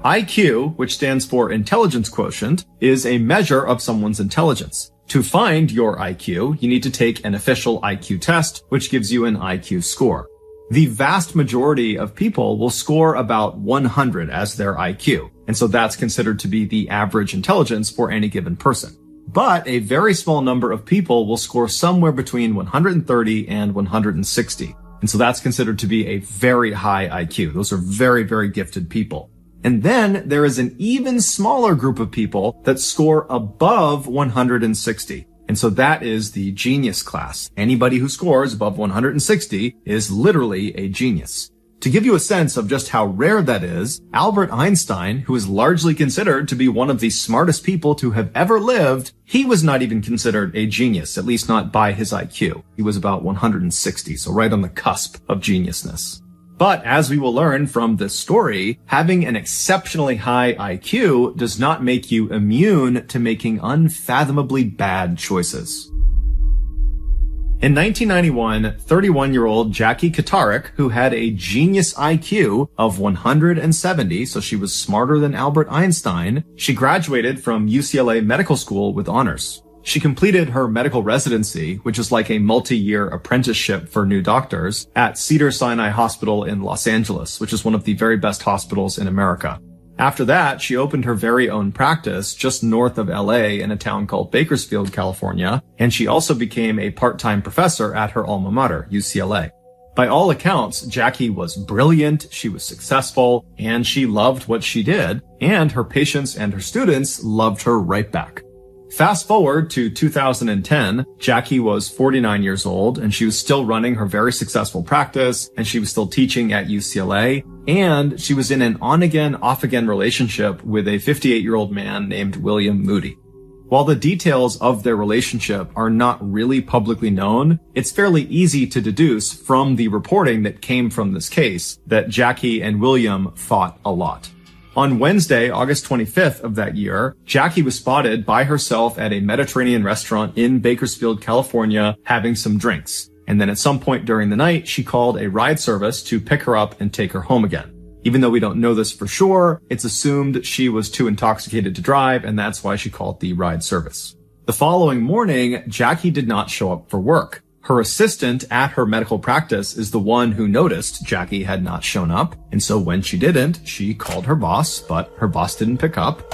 IQ, which stands for intelligence quotient, is a measure of someone's intelligence. To find your IQ, you need to take an official IQ test, which gives you an IQ score. The vast majority of people will score about 100 as their IQ, and so that's considered to be the average intelligence for any given person. But a very small number of people will score somewhere between 130 and 160, and so that's considered to be a very high IQ. Those are very, very gifted people. And then there is an even smaller group of people that score above 160. And so that is the genius class. Anybody who scores above 160 is literally a genius. To give you a sense of just how rare that is, Albert Einstein, who is largely considered to be one of the smartest people to have ever lived, he was not even considered a genius, at least not by his IQ. He was about 160, so right on the cusp of geniusness. But as we will learn from this story, having an exceptionally high IQ does not make you immune to making unfathomably bad choices. In 1991, 31-year-old Jackie Katarik, who had a genius IQ of 170, so she was smarter than Albert Einstein, she graduated from UCLA Medical School with honors. She completed her medical residency, which is like a multi-year apprenticeship for new doctors, at Cedars-Sinai Hospital in Los Angeles, which is one of the very best hospitals in America. After that, she opened her very own practice just north of LA in a town called Bakersfield, California, and she also became a part-time professor at her alma mater, UCLA. By all accounts, Jackie was brilliant, she was successful, and she loved what she did, and her patients and her students loved her right back. Fast forward to 2010, Jackie was 49 years old, and she was still running her very successful practice, and she was still teaching at UCLA, and she was in an on-again, off-again relationship with a 58-year-old man named William Moody. While the details of their relationship are not really publicly known, it's fairly easy to deduce from the reporting that came from this case that Jackie and William fought a lot. On Wednesday, August 25th of that year, Jackie was spotted by herself at a Mediterranean restaurant in Bakersfield, California, having some drinks. And then at some point during the night, she called a ride service to pick her up and take her home again. Even though we don't know this for sure, it's assumed she was too intoxicated to drive, and that's why she called the ride service. The following morning, Jackie did not show up for work. Her assistant at her medical practice is the one who noticed Jackie had not shown up, and so when she didn't, she called her boss, but her boss didn't pick up.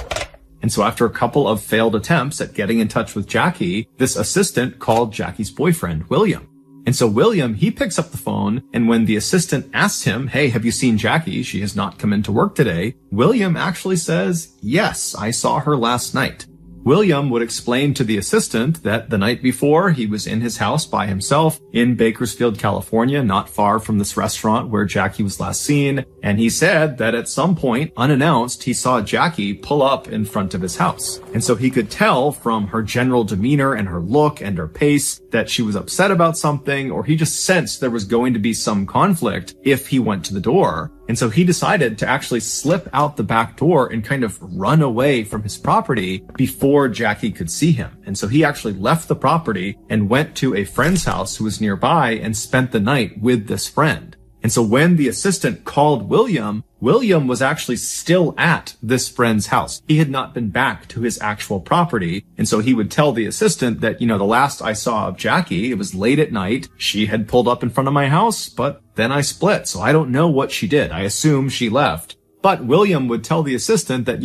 And so after a couple of failed attempts at getting in touch with Jackie, this assistant called Jackie's boyfriend, William. And so William, he picks up the phone, and when the assistant asks him, hey, have you seen Jackie? She has not come into work today. William actually says, yes, I saw her last night. William would explain to the assistant that the night before he was in his house by himself in Bakersfield, California, not far from this restaurant where Jackie was last seen. And he said that at some point, unannounced, he saw Jackie pull up in front of his house. And so he could tell from her general demeanor and her look and her pace that she was upset about something, or he just sensed there was going to be some conflict if he went to the door. And so he decided to actually slip out the back door and kind of run away from his property before Jackie could see him. And so he actually left the property and went to a friend's house who was nearby and spent the night with this friend. And so when the assistant called William, William was actually still at this friend's house. He had not been back to his actual property. And so he would tell the assistant that, the last I saw of Jackie, it was late at night. She had pulled up in front of my house, but then I split. So I don't know what she did. I assume she left. But William would tell the assistant that,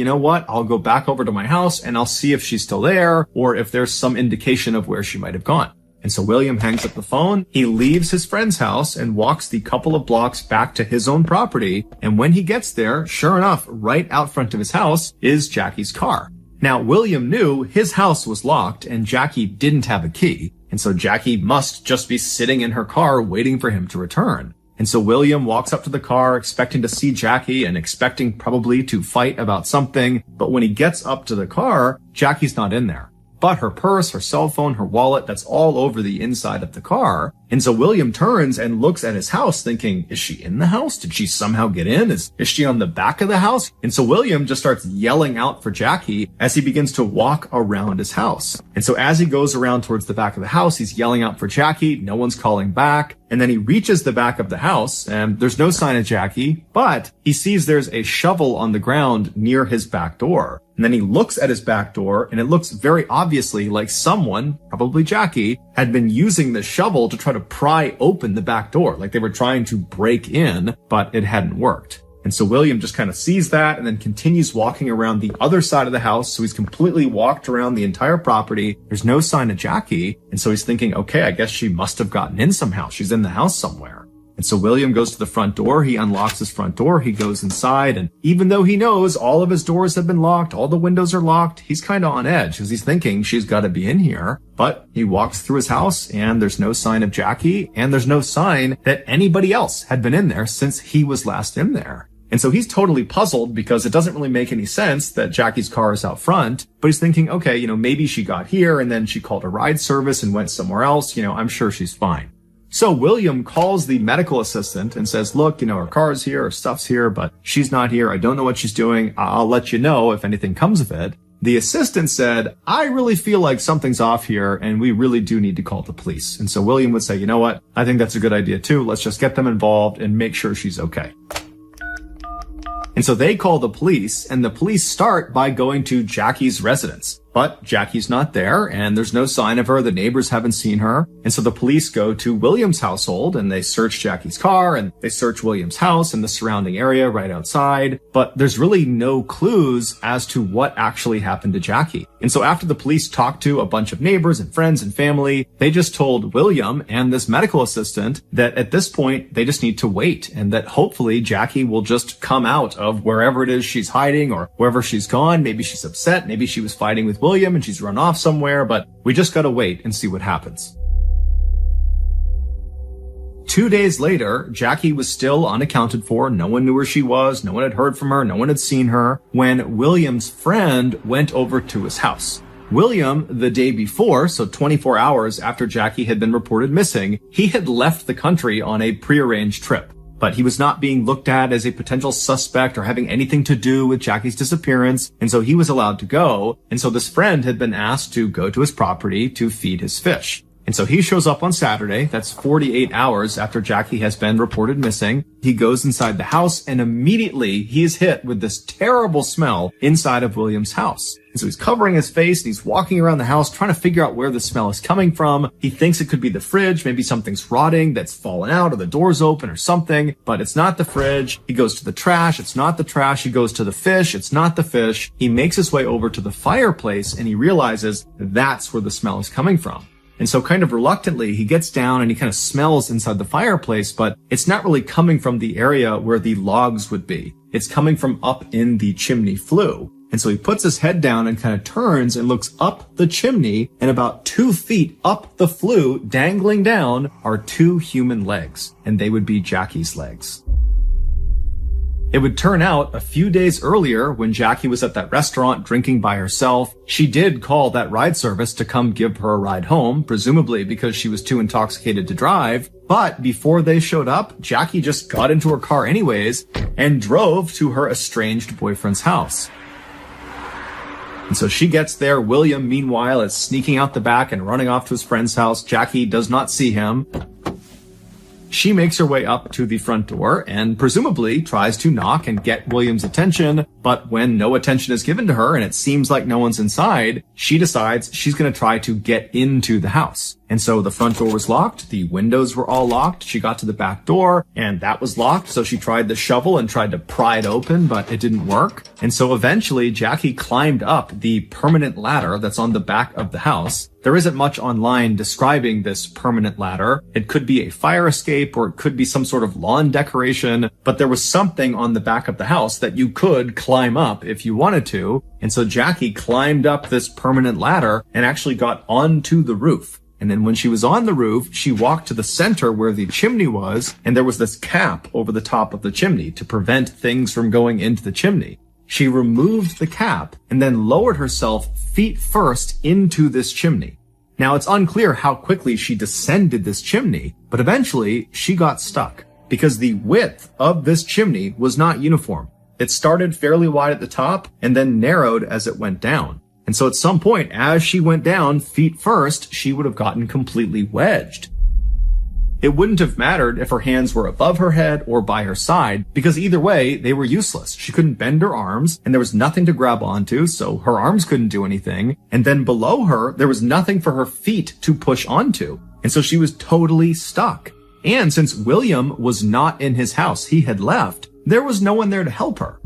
I'll go back over to my house and I'll see if she's still there or if there's some indication of where she might have gone. And so William hangs up the phone, he leaves his friend's house and walks the couple of blocks back to his own property. And when he gets there, sure enough, right out front of his house is Jackie's car. Now, William knew his house was locked and Jackie didn't have a key. And so Jackie must just be sitting in her car waiting for him to return. And so William walks up to the car expecting to see Jackie and expecting probably to fight about something. But when he gets up to the car, Jackie's not in there. But her purse, her cell phone, her wallet, that's all over the inside of the car. And so William turns and looks at his house thinking, is she in the house? Did she somehow get in? Is she on the back of the house? And so William just starts yelling out for Jackie as he begins to walk around his house. And so as he goes around towards the back of the house, he's yelling out for Jackie. No one's calling back. And then he reaches the back of the house and there's no sign of Jackie, but he sees there's a shovel on the ground near his back door. And then he looks at his back door and it looks very obviously like someone, probably Jackie, had been using the shovel to try to pry open the back door. Like they were trying to break in, but it hadn't worked. And so William just kind of sees that and then continues walking around the other side of the house. So he's completely walked around the entire property. There's no sign of Jackie. And so he's thinking, okay, I guess she must have gotten in somehow. She's in the house somewhere. And so William goes to the front door. He unlocks his front door. He goes inside. And even though he knows all of his doors have been locked, all the windows are locked, he's kind of on edge because he's thinking she's got to be in here. But he walks through his house and there's no sign of Jackie. And there's no sign that anybody else had been in there since he was last in there. And so he's totally puzzled because it doesn't really make any sense that Jackie's car is out front, but he's thinking, okay, maybe she got here and then she called a ride service and went somewhere else. I'm sure she's fine. So William calls the medical assistant and says, look, her car's here, her stuff's here, but she's not here. I don't know what she's doing. I'll let you know if anything comes of it. The assistant said, I really feel like something's off here and we really do need to call the police. And so William would say, you know what? I think that's a good idea too. Let's just get them involved and make sure she's okay. And so they call the police, and the police start by going to Jackie's residence. But Jackie's not there, and there's no sign of her. The neighbors haven't seen her. And so the police go to William's household, and they search Jackie's car, and they search William's house and the surrounding area right outside. But there's really no clues as to what actually happened to Jackie. And so after the police talked to a bunch of neighbors and friends and family, they just told William and this medical assistant that at this point, they just need to wait, and that hopefully Jackie will just come out of wherever it is she's hiding or wherever she's gone. Maybe she's upset. Maybe she was fighting with William and she's run off somewhere, but we just gotta wait and see what happens. 2 days later, Jackie was still unaccounted for. No one knew where she was. No one had heard from her. No one had seen her when William's friend went over to his house. William, the day before, so 24 hours after Jackie had been reported missing, he had left the country on a prearranged trip. But he was not being looked at as a potential suspect or having anything to do with Jackie's disappearance, and so he was allowed to go. And so this friend had been asked to go to his property to feed his fish. And so he shows up on Saturday, that's 48 hours after Jackie has been reported missing. He goes inside the house, and immediately he is hit with this terrible smell inside of William's house. And so he's covering his face and he's walking around the house trying to figure out where the smell is coming from. He thinks it could be the fridge. Maybe something's rotting that's fallen out or the door's open or something, but it's not the fridge. He goes to the trash. It's not the trash. He goes to the fish. It's not the fish. He makes his way over to the fireplace and he realizes that's where the smell is coming from. And so kind of reluctantly, he gets down and he kind of smells inside the fireplace, but it's not really coming from the area where the logs would be. It's coming from up in the chimney flue. And so he puts his head down and kind of turns and looks up the chimney, and about 2 feet up the flue, dangling down, are 2 human legs, and they would be Jackie's legs. It would turn out a few days earlier, when Jackie was at that restaurant drinking by herself, she did call that ride service to come give her a ride home, presumably because she was too intoxicated to drive. But before they showed up, Jackie just got into her car anyways and drove to her estranged boyfriend's house. And so she gets there. William, meanwhile, is sneaking out the back and running off to his friend's house. Jackie does not see him. She makes her way up to the front door and presumably tries to knock and get William's attention, but when no attention is given to her and it seems like no one's inside, she decides she's going to try to get into the house. And so the front door was locked, the windows were all locked, she got to the back door, and that was locked, so she tried the shovel and tried to pry it open, but it didn't work. And so eventually, Jackie climbed up the permanent ladder that's on the back of the house. There isn't much online describing this permanent ladder. It could be a fire escape or it could be some sort of lawn decoration, but there was something on the back of the house that you could climb up if you wanted to. And so Jackie climbed up this permanent ladder and actually got onto the roof. And then when she was on the roof, she walked to the center where the chimney was, and there was this cap over the top of the chimney to prevent things from going into the chimney. She removed the cap and then lowered herself feet first into this chimney. Now, it's unclear how quickly she descended this chimney, but eventually she got stuck because the width of this chimney was not uniform. It started fairly wide at the top and then narrowed as it went down. And so at some point, as she went down feet first, she would have gotten completely wedged. It wouldn't have mattered if her hands were above her head or by her side, because either way, they were useless. She couldn't bend her arms, and there was nothing to grab onto, so her arms couldn't do anything. And then below her, there was nothing for her feet to push onto. And so she was totally stuck. And since William was not in his house, he had left, there was no one there to help her.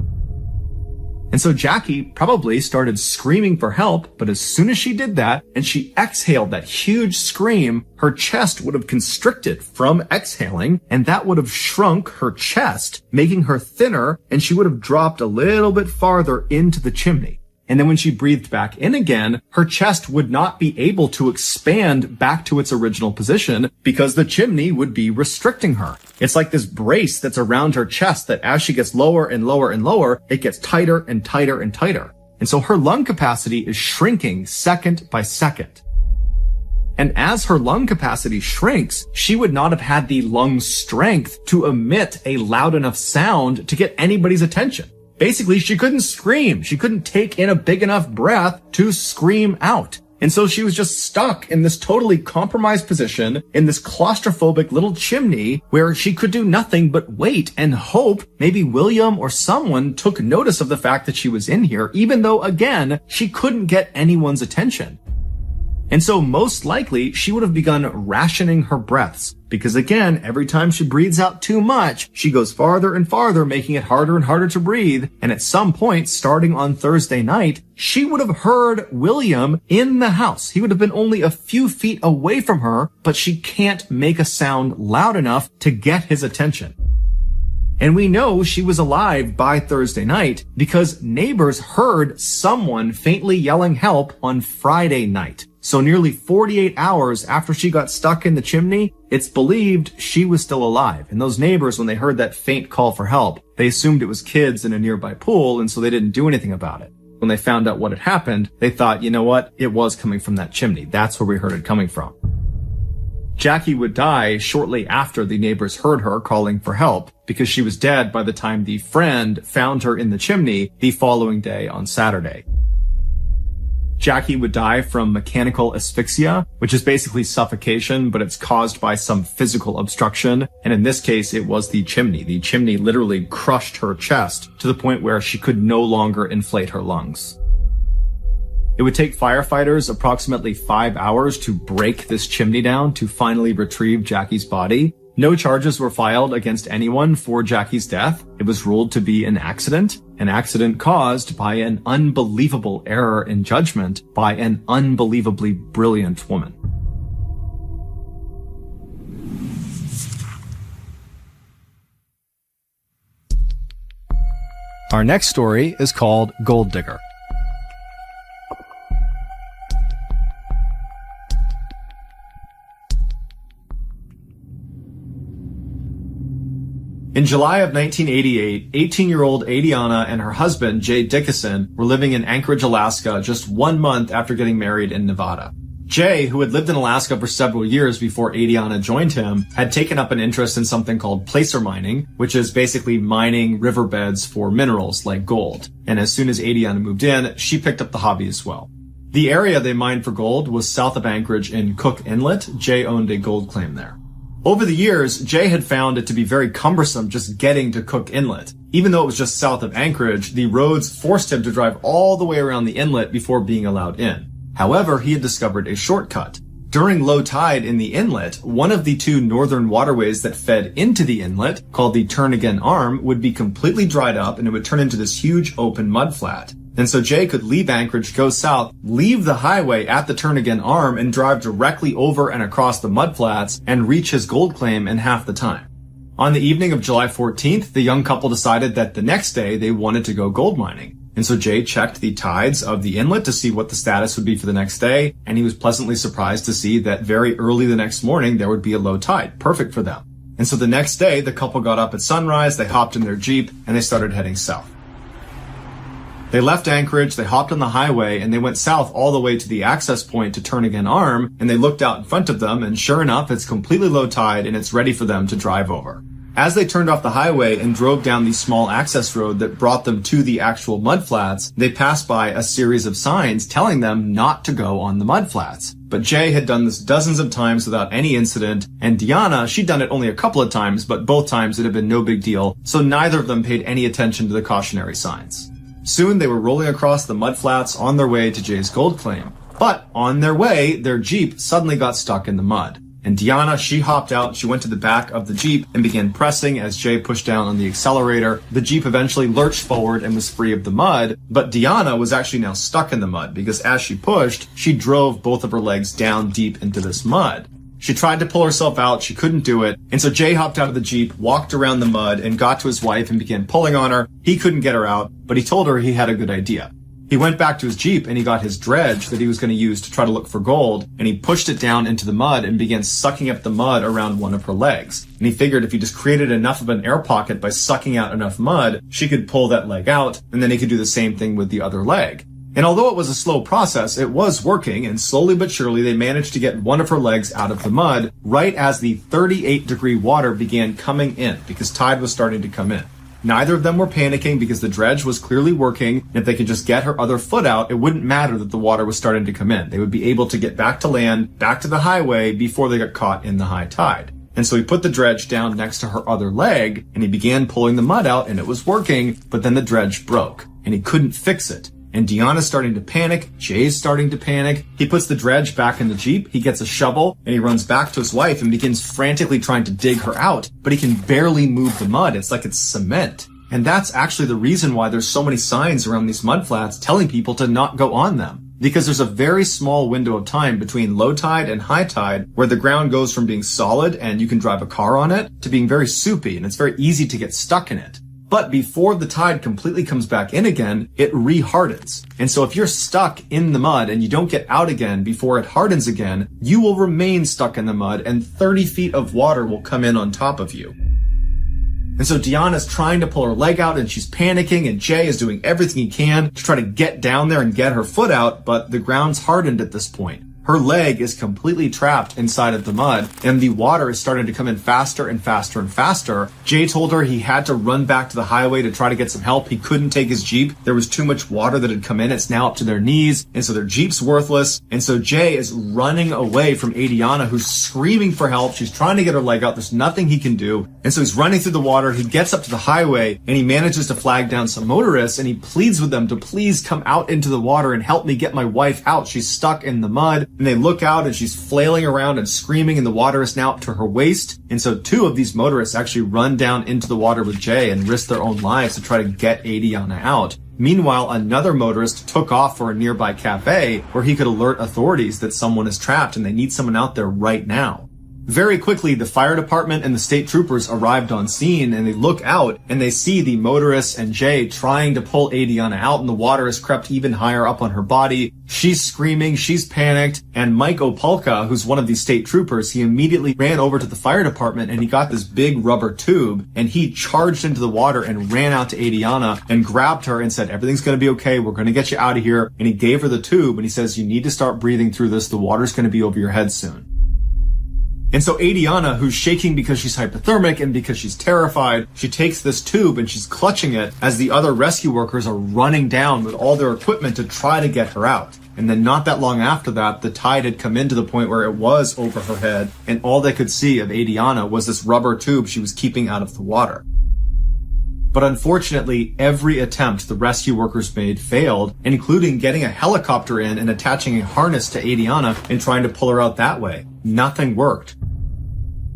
And so Jackie probably started screaming for help, but as soon as she did that, and she exhaled that huge scream, her chest would have constricted from exhaling, and that would have shrunk her chest, making her thinner, and she would have dropped a little bit farther into the chimney. And then when she breathed back in again, her chest would not be able to expand back to its original position because the chimney would be restricting her. It's like this brace that's around her chest that as she gets lower and lower and lower, it gets tighter and tighter and tighter. And so her lung capacity is shrinking second by second. And as her lung capacity shrinks, she would not have had the lung strength to emit a loud enough sound to get anybody's attention. Basically, she couldn't scream. She couldn't take in a big enough breath to scream out. And so she was just stuck in this totally compromised position in this claustrophobic little chimney where she could do nothing but wait and hope maybe William or someone took notice of the fact that she was in here, even though, again, she couldn't get anyone's attention. And so most likely she would have begun rationing her breaths because, again, every time she breathes out too much, she goes farther and farther, making it harder and harder to breathe. And at some point, starting on Thursday night, she would have heard William in the house. He would have been only a few feet away from her, but she can't make a sound loud enough to get his attention. And we know she was alive by Thursday night because neighbors heard someone faintly yelling help on Friday night. So nearly 48 hours after she got stuck in the chimney, it's believed she was still alive. And those neighbors, when they heard that faint call for help, they assumed it was kids in a nearby pool, and so they didn't do anything about it. When they found out what had happened, they thought, you know what? It was coming from that chimney. That's where we heard it coming from. Jackie would die shortly after the neighbors heard her calling for help because she was dead by the time the friend found her in the chimney the following day on Saturday. Jackie would die from mechanical asphyxia, which is basically suffocation, but it's caused by some physical obstruction. And in this case, it was the chimney. The chimney literally crushed her chest to the point where she could no longer inflate her lungs. It would take firefighters approximately 5 hours to break this chimney down to finally retrieve Jackie's body. No charges were filed against anyone for Jackie's death. It was ruled to be an accident caused by an unbelievable error in judgment by an unbelievably brilliant woman. Our next story is called Gold Digger. In July of 1988, 18-year-old Adriana and her husband, Jay Dickinson, were living in Anchorage, Alaska, just 1 month after getting married in Nevada. Jay, who had lived in Alaska for several years before Adriana joined him, had taken up an interest in something called placer mining, which is basically mining riverbeds for minerals like gold. And as soon as Adriana moved in, she picked up the hobby as well. The area they mined for gold was south of Anchorage in Cook Inlet. Jay owned a gold claim there. Over the years, Jay had found it to be very cumbersome just getting to Cook Inlet. Even though it was just south of Anchorage, the roads forced him to drive all the way around the inlet before being allowed in. However, he had discovered a shortcut. During low tide in the inlet, one of the two northern waterways that fed into the inlet, called the Turnagain Arm, would be completely dried up and it would turn into this huge open mudflat. And so Jay could leave Anchorage, go south, leave the highway at the Turnagain Arm, and drive directly over and across the mudflats and reach his gold claim in half the time. On the evening of July 14th, the young couple decided that the next day they wanted to go gold mining. And so Jay checked the tides of the inlet to see what the status would be for the next day, and he was pleasantly surprised to see that very early the next morning there would be a low tide, perfect for them. And so the next day, the couple got up at sunrise, they hopped in their Jeep, and they started heading south. They left Anchorage, they hopped on the highway, and they went south all the way to the access point to Turnagain Arm, and they looked out in front of them, and sure enough, it's completely low tide, and it's ready for them to drive over. As they turned off the highway and drove down the small access road that brought them to the actual mudflats, they passed by a series of signs telling them not to go on the mudflats. But Jay had done this dozens of times without any incident, and Deanna, she'd done it only a couple of times, but both times it had been no big deal, so neither of them paid any attention to the cautionary signs. Soon they were rolling across the mudflats on their way to Jay's gold claim. But on their way, their Jeep suddenly got stuck in the mud. And Deanna, she hopped out, she went to the back of the Jeep and began pressing as Jay pushed down on the accelerator. The Jeep eventually lurched forward and was free of the mud, but Deanna was actually now stuck in the mud because as she pushed, she drove both of her legs down deep into this mud. She tried to pull herself out, she couldn't do it, and so Jay hopped out of the Jeep, walked around the mud, and got to his wife and began pulling on her. He couldn't get her out, but he told her he had a good idea. He went back to his Jeep and he got his dredge that he was going to use to try to look for gold, and he pushed it down into the mud and began sucking up the mud around one of her legs. And he figured if he just created enough of an air pocket by sucking out enough mud, she could pull that leg out, and then he could do the same thing with the other leg. And although it was a slow process, it was working, and slowly but surely they managed to get one of her legs out of the mud right as the 38-degree water began coming in, because tide was starting to come in. Neither of them were panicking because the dredge was clearly working, and if they could just get her other foot out, it wouldn't matter that the water was starting to come in. They would be able to get back to land, back to the highway, before they got caught in the high tide. And so he put the dredge down next to her other leg, and he began pulling the mud out, and it was working, but then the dredge broke, and he couldn't fix it. And Deanna's starting to panic, Jay's starting to panic. He puts the dredge back in the Jeep, he gets a shovel, and he runs back to his wife and begins frantically trying to dig her out, but he can barely move the mud. It's like it's cement. And that's actually the reason why there's so many signs around these mudflats telling people to not go on them. Because there's a very small window of time between low tide and high tide where the ground goes from being solid and you can drive a car on it to being very soupy, and it's very easy to get stuck in it. But before the tide completely comes back in again, it re-hardens. And so if you're stuck in the mud and you don't get out again before it hardens again, you will remain stuck in the mud and 30 feet of water will come in on top of you. And so Deanna's trying to pull her leg out and she's panicking, and Jay is doing everything he can to try to get down there and get her foot out, but the ground's hardened at this point. Her leg is completely trapped inside of the mud, and the water is starting to come in faster and faster and faster. Jay told her he had to run back to the highway to try to get some help. He couldn't take his Jeep. There was too much water that had come in. It's now up to their knees, and so their Jeep's worthless. And so Jay is running away from Adriana, who's screaming for help. She's trying to get her leg out. There's nothing he can do. And so he's running through the water. He gets up to the highway, and he manages to flag down some motorists, and he pleads with them to please come out into the water and help me get my wife out. She's stuck in the mud. And they look out, and she's flailing around and screaming, and the water is now up to her waist. And so two of these motorists actually run down into the water with Jay and risk their own lives to try to get Adriana out. Meanwhile, another motorist took off for a nearby cafe where he could alert authorities that someone is trapped and they need someone out there right now. Very quickly, the fire department and the state troopers arrived on scene, and they look out and they see the motorists and Jay trying to pull Adriana out, and the water has crept even higher up on her body. She's screaming, she's panicked, and Mike Opalka, who's one of these state troopers, he immediately ran over to the fire department and he got this big rubber tube, and he charged into the water and ran out to Adriana and grabbed her and said, everything's going to be okay, we're going to get you out of here. And he gave her the tube and he says, you need to start breathing through this, the water's going to be over your head soon. And so Adriana, who's shaking because she's hypothermic and because she's terrified, she takes this tube and she's clutching it as the other rescue workers are running down with all their equipment to try to get her out. And then not that long after that, the tide had come in to the point where it was over her head, and all they could see of Adriana was this rubber tube she was keeping out of the water. But unfortunately, every attempt the rescue workers made failed, including getting a helicopter in and attaching a harness to Adriana and trying to pull her out that way. Nothing worked.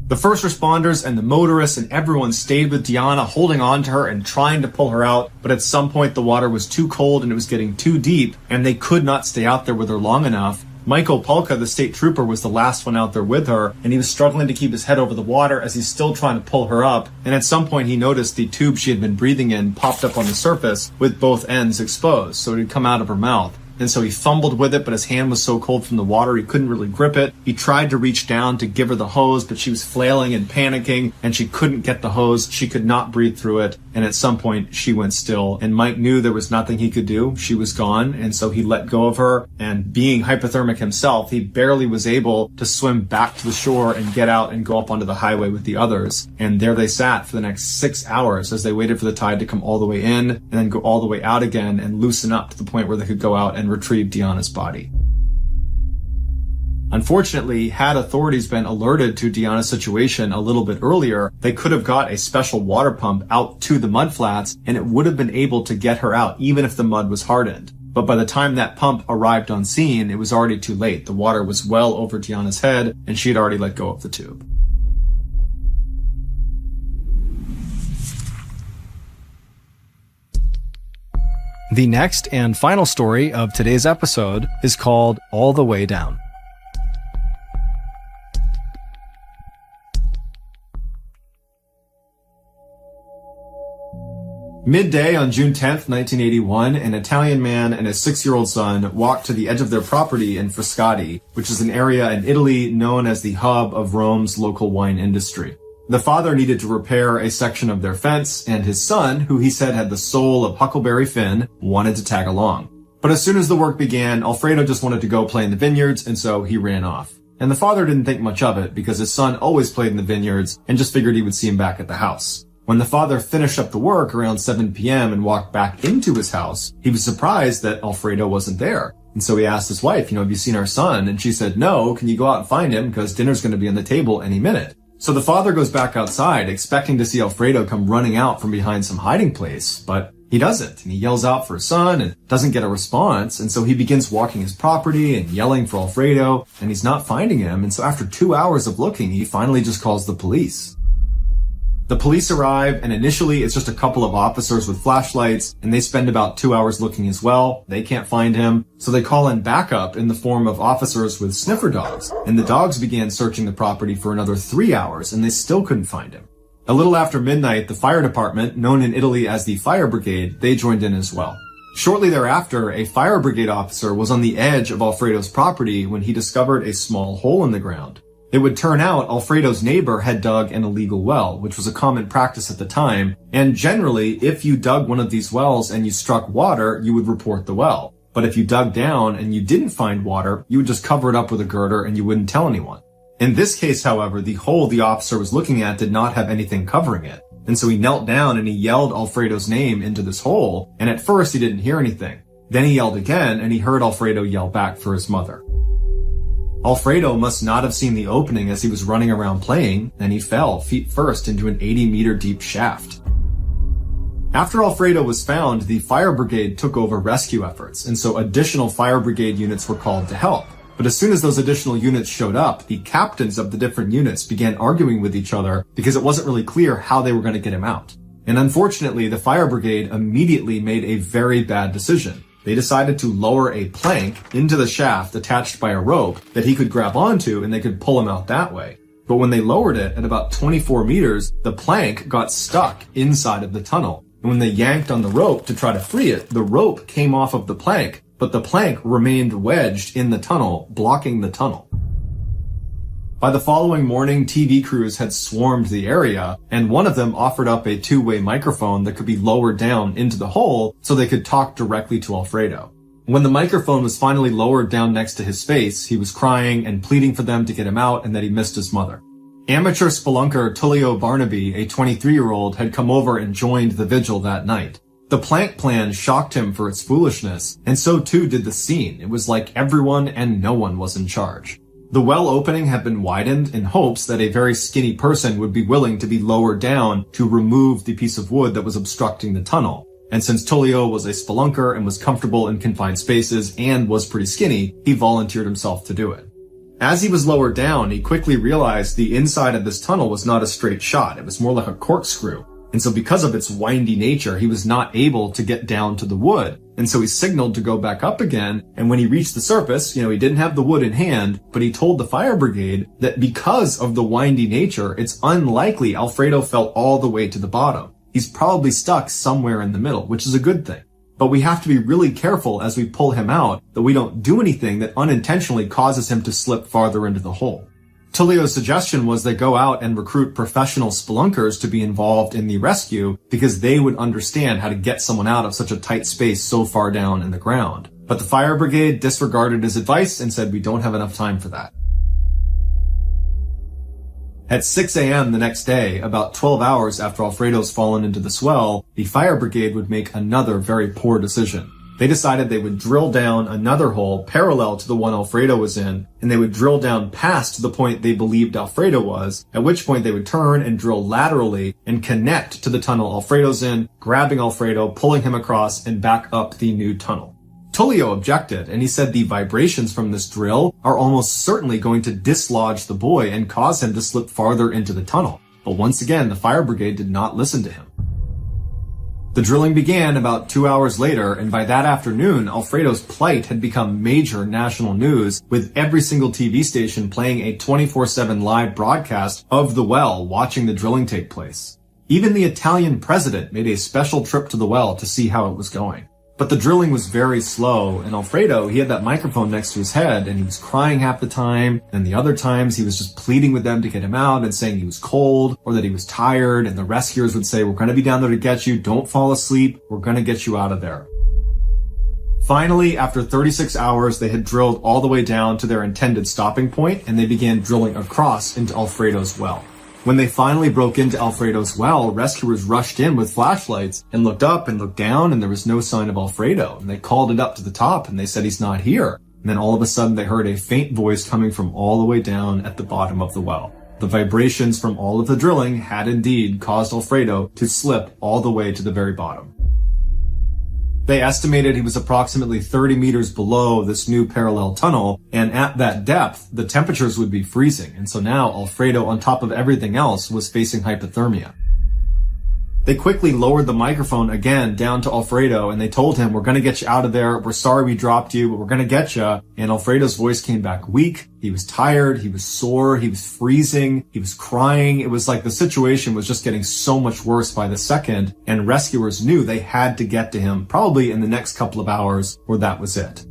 The first responders and the motorists and everyone stayed with Deanna, holding on to her and trying to pull her out, but at some point the water was too cold and it was getting too deep, and they could not stay out there with her long enough. Michael Polka, the state trooper, was the last one out there with her, and he was struggling to keep his head over the water as he's still trying to pull her up, and at some point he noticed the tube she had been breathing in popped up on the surface with both ends exposed, so it had come out of her mouth. And so he fumbled with it, but his hand was so cold from the water he couldn't really grip it. He tried to reach down to give her the hose, but she was flailing and panicking, and she couldn't get the hose. She could not breathe through it, and at some point she went still. And Mike knew there was nothing he could do. She was gone, and so he let go of her, and being hypothermic himself, he barely was able to swim back to the shore and get out and go up onto the highway with the others. And there they sat for the next 6 hours as they waited for the tide to come all the way in and then go all the way out again and loosen up to the point where they could go out and retrieve Deanna's body. Unfortunately, had authorities been alerted to Deanna's situation a little bit earlier, they could have got a special water pump out to the mudflats, and it would have been able to get her out even if the mud was hardened. But by the time that pump arrived on scene, it was already too late. The water was well over Deanna's head, and she had already let go of the tube. The next and final story of today's episode is called All the Way Down. Midday on June 10th, 1981, an Italian man and his 6-year-old son walked to the edge of their property in Frascati, which is an area in Italy known as the hub of Rome's local wine industry. The father needed to repair a section of their fence, and his son, who he said had the soul of Huckleberry Finn, wanted to tag along. But as soon as the work began, Alfredo just wanted to go play in the vineyards, and so he ran off. And the father didn't think much of it because his son always played in the vineyards and just figured he would see him back at the house. When the father finished up the work around 7 p.m. and walked back into his house, he was surprised that Alfredo wasn't there. And so he asked his wife, have you seen our son? And she said, no, can you go out and find him because dinner's going to be on the table any minute. So the father goes back outside expecting to see Alfredo come running out from behind some hiding place, but he doesn't. And he yells out for his son and doesn't get a response. And so he begins walking his property and yelling for Alfredo, and he's not finding him. And so after 2 hours of looking, he finally just calls the police. The police arrive, and initially it's just a couple of officers with flashlights, and they spend about 2 hours looking as well. They can't find him, so they call in backup in the form of officers with sniffer dogs, and the dogs began searching the property for another 3 hours, and they still couldn't find him. A little after midnight, the fire department, known in Italy as the fire brigade, they joined in as well. Shortly thereafter, a fire brigade officer was on the edge of Alfredo's property when he discovered a small hole in the ground. It would turn out Alfredo's neighbor had dug an illegal well, which was a common practice at the time, and generally, if you dug one of these wells and you struck water, you would report the well. But if you dug down and you didn't find water, you would just cover it up with a girder and you wouldn't tell anyone. In this case, however, the hole the officer was looking at did not have anything covering it, and so he knelt down and he yelled Alfredo's name into this hole, and at first he didn't hear anything. Then he yelled again, and he heard Alfredo yell back for his mother. Alfredo must not have seen the opening as he was running around playing, and he fell feet first into an 80-meter deep shaft. After Alfredo was found, the fire brigade took over rescue efforts, and so additional fire brigade units were called to help. But as soon as those additional units showed up, the captains of the different units began arguing with each other because it wasn't really clear how they were going to get him out. And unfortunately, the fire brigade immediately made a very bad decision. They decided to lower a plank into the shaft attached by a rope that he could grab onto, and they could pull him out that way. But when they lowered it at about 24 meters, the plank got stuck inside of the tunnel. And when they yanked on the rope to try to free it, the rope came off of the plank, but the plank remained wedged in the tunnel, blocking the tunnel. By the following morning, TV crews had swarmed the area, and one of them offered up a two-way microphone that could be lowered down into the hole so they could talk directly to Alfredo. When the microphone was finally lowered down next to his face, he was crying and pleading for them to get him out and that he missed his mother. Amateur spelunker Tullio Barnaby, a 23-year-old, had come over and joined the vigil that night. The plank plan shocked him for its foolishness, and so too did the scene. It was like everyone and no one was in charge. The well opening had been widened in hopes that a very skinny person would be willing to be lowered down to remove the piece of wood that was obstructing the tunnel. And since Tullio was a spelunker and was comfortable in confined spaces and was pretty skinny, he volunteered himself to do it. As he was lowered down, he quickly realized the inside of this tunnel was not a straight shot. It was more like a corkscrew. And so because of its windy nature, he was not able to get down to the wood. And so he signaled to go back up again. And when he reached the surface, he didn't have the wood in hand, but he told the fire brigade that because of the windy nature, it's unlikely Alfredo fell all the way to the bottom. He's probably stuck somewhere in the middle, which is a good thing. But we have to be really careful as we pull him out that we don't do anything that unintentionally causes him to slip farther into the hole. Tullio's suggestion was they go out and recruit professional spelunkers to be involved in the rescue because they would understand how to get someone out of such a tight space so far down in the ground. But the fire brigade disregarded his advice and said, we don't have enough time for that. At 6 a.m. the next day, about 12 hours after Alfredo's fallen into the swell, the fire brigade would make another very poor decision. They decided they would drill down another hole parallel to the one Alfredo was in, and they would drill down past the point they believed Alfredo was, at which point they would turn and drill laterally and connect to the tunnel Alfredo's in, grabbing Alfredo, pulling him across, and back up the new tunnel. Tullio objected, and he said the vibrations from this drill are almost certainly going to dislodge the boy and cause him to slip farther into the tunnel. But once again, the fire brigade did not listen to him. The drilling began about 2 hours later, and by that afternoon, Alfredo's plight had become major national news, with every single TV station playing a 24/7 live broadcast of the well, watching the drilling take place. Even the Italian president made a special trip to the well to see how it was going. But the drilling was very slow, and Alfredo, he had that microphone next to his head, and he was crying half the time, and the other times he was just pleading with them to get him out and saying he was cold, or that he was tired, and the rescuers would say, we're gonna be down there to get you, don't fall asleep, we're gonna get you out of there. Finally, after 36 hours, they had drilled all the way down to their intended stopping point, and they began drilling across into Alfredo's well. When they finally broke into Alfredo's well, rescuers rushed in with flashlights and looked up and looked down, and there was no sign of Alfredo. And they called it up to the top and they said he's not here. And then all of a sudden they heard a faint voice coming from all the way down at the bottom of the well. The vibrations from all of the drilling had indeed caused Alfredo to slip all the way to the very bottom. They estimated he was approximately 30 meters below this new parallel tunnel, and at that depth, the temperatures would be freezing, and so now Alfredo, on top of everything else, was facing hypothermia. They quickly lowered the microphone again down to Alfredo, and they told him, "We're gonna get you out of there. We're sorry we dropped you, but we're gonna get you." And Alfredo's voice came back weak. He was tired. He was sore. He was freezing. He was crying. It was like the situation was just getting so much worse by the second, and rescuers knew they had to get to him probably in the next couple of hours, or that was it.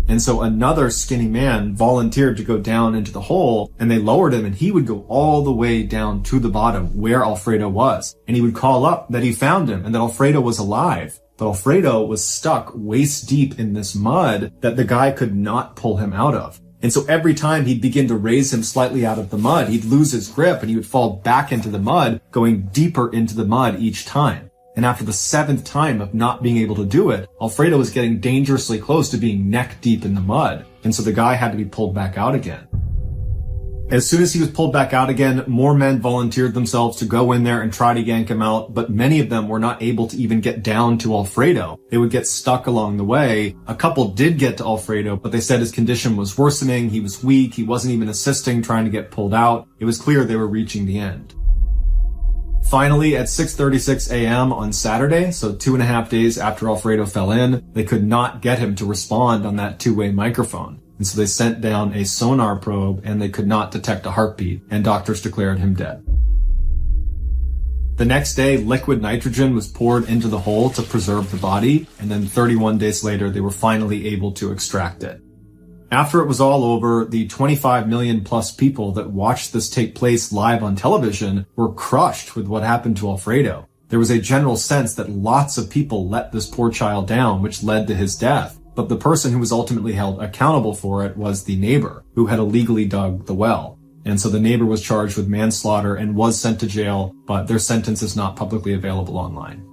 And so another skinny man volunteered to go down into the hole, and they lowered him, and he would go all the way down to the bottom where Alfredo was. And he would call up that he found him and that Alfredo was alive. But Alfredo was stuck waist deep in this mud that the guy could not pull him out of. And so every time he'd begin to raise him slightly out of the mud, he'd lose his grip and he would fall back into the mud, going deeper into the mud each time. And after the 7th time of not being able to do it, Alfredo was getting dangerously close to being neck deep in the mud. And so the guy had to be pulled back out again. As soon as he was pulled back out again, more men volunteered themselves to go in there and try to yank him out, but many of them were not able to even get down to Alfredo. They would get stuck along the way. A couple did get to Alfredo, but they said his condition was worsening. He was weak. He wasn't even assisting, trying to get pulled out. It was clear they were reaching the end. Finally, at 6:36 a.m. on Saturday, so 2.5 days after Alfredo fell in, they could not get him to respond on that two-way microphone. And so they sent down a sonar probe and they could not detect a heartbeat, and doctors declared him dead. The next day, liquid nitrogen was poured into the hole to preserve the body, and then 31 days later, they were finally able to extract it. After it was all over, the 25 million plus people that watched this take place live on television were crushed with what happened to Alfredo. There was a general sense that lots of people let this poor child down, which led to his death. But the person who was ultimately held accountable for it was the neighbor, who had illegally dug the well. And so the neighbor was charged with manslaughter and was sent to jail, but their sentence is not publicly available online.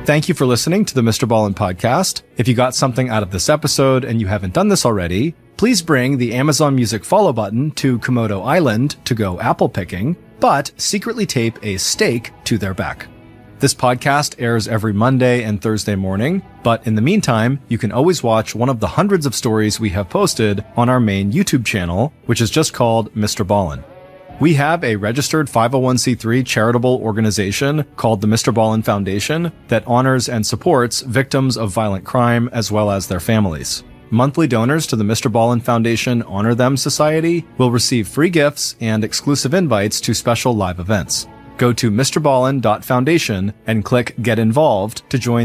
Thank you for listening to the Mrballen podcast. If you got something out of this episode and you haven't done this already, please bring the Amazon Music follow button to Komodo Island to go apple picking, but secretly tape a stake to their back. This podcast airs every Monday and Thursday morning, but in the meantime, you can always watch one of the hundreds of stories we have posted on our main YouTube channel, which is just called Mrballen. We have a registered 501c3 charitable organization called the Mrballen Foundation that honors and supports victims of violent crime as well as their families. Monthly donors to the Mrballen Foundation Honor Them Society will receive free gifts and exclusive invites to special live events. Go to mrballen.foundation and click Get Involved to join the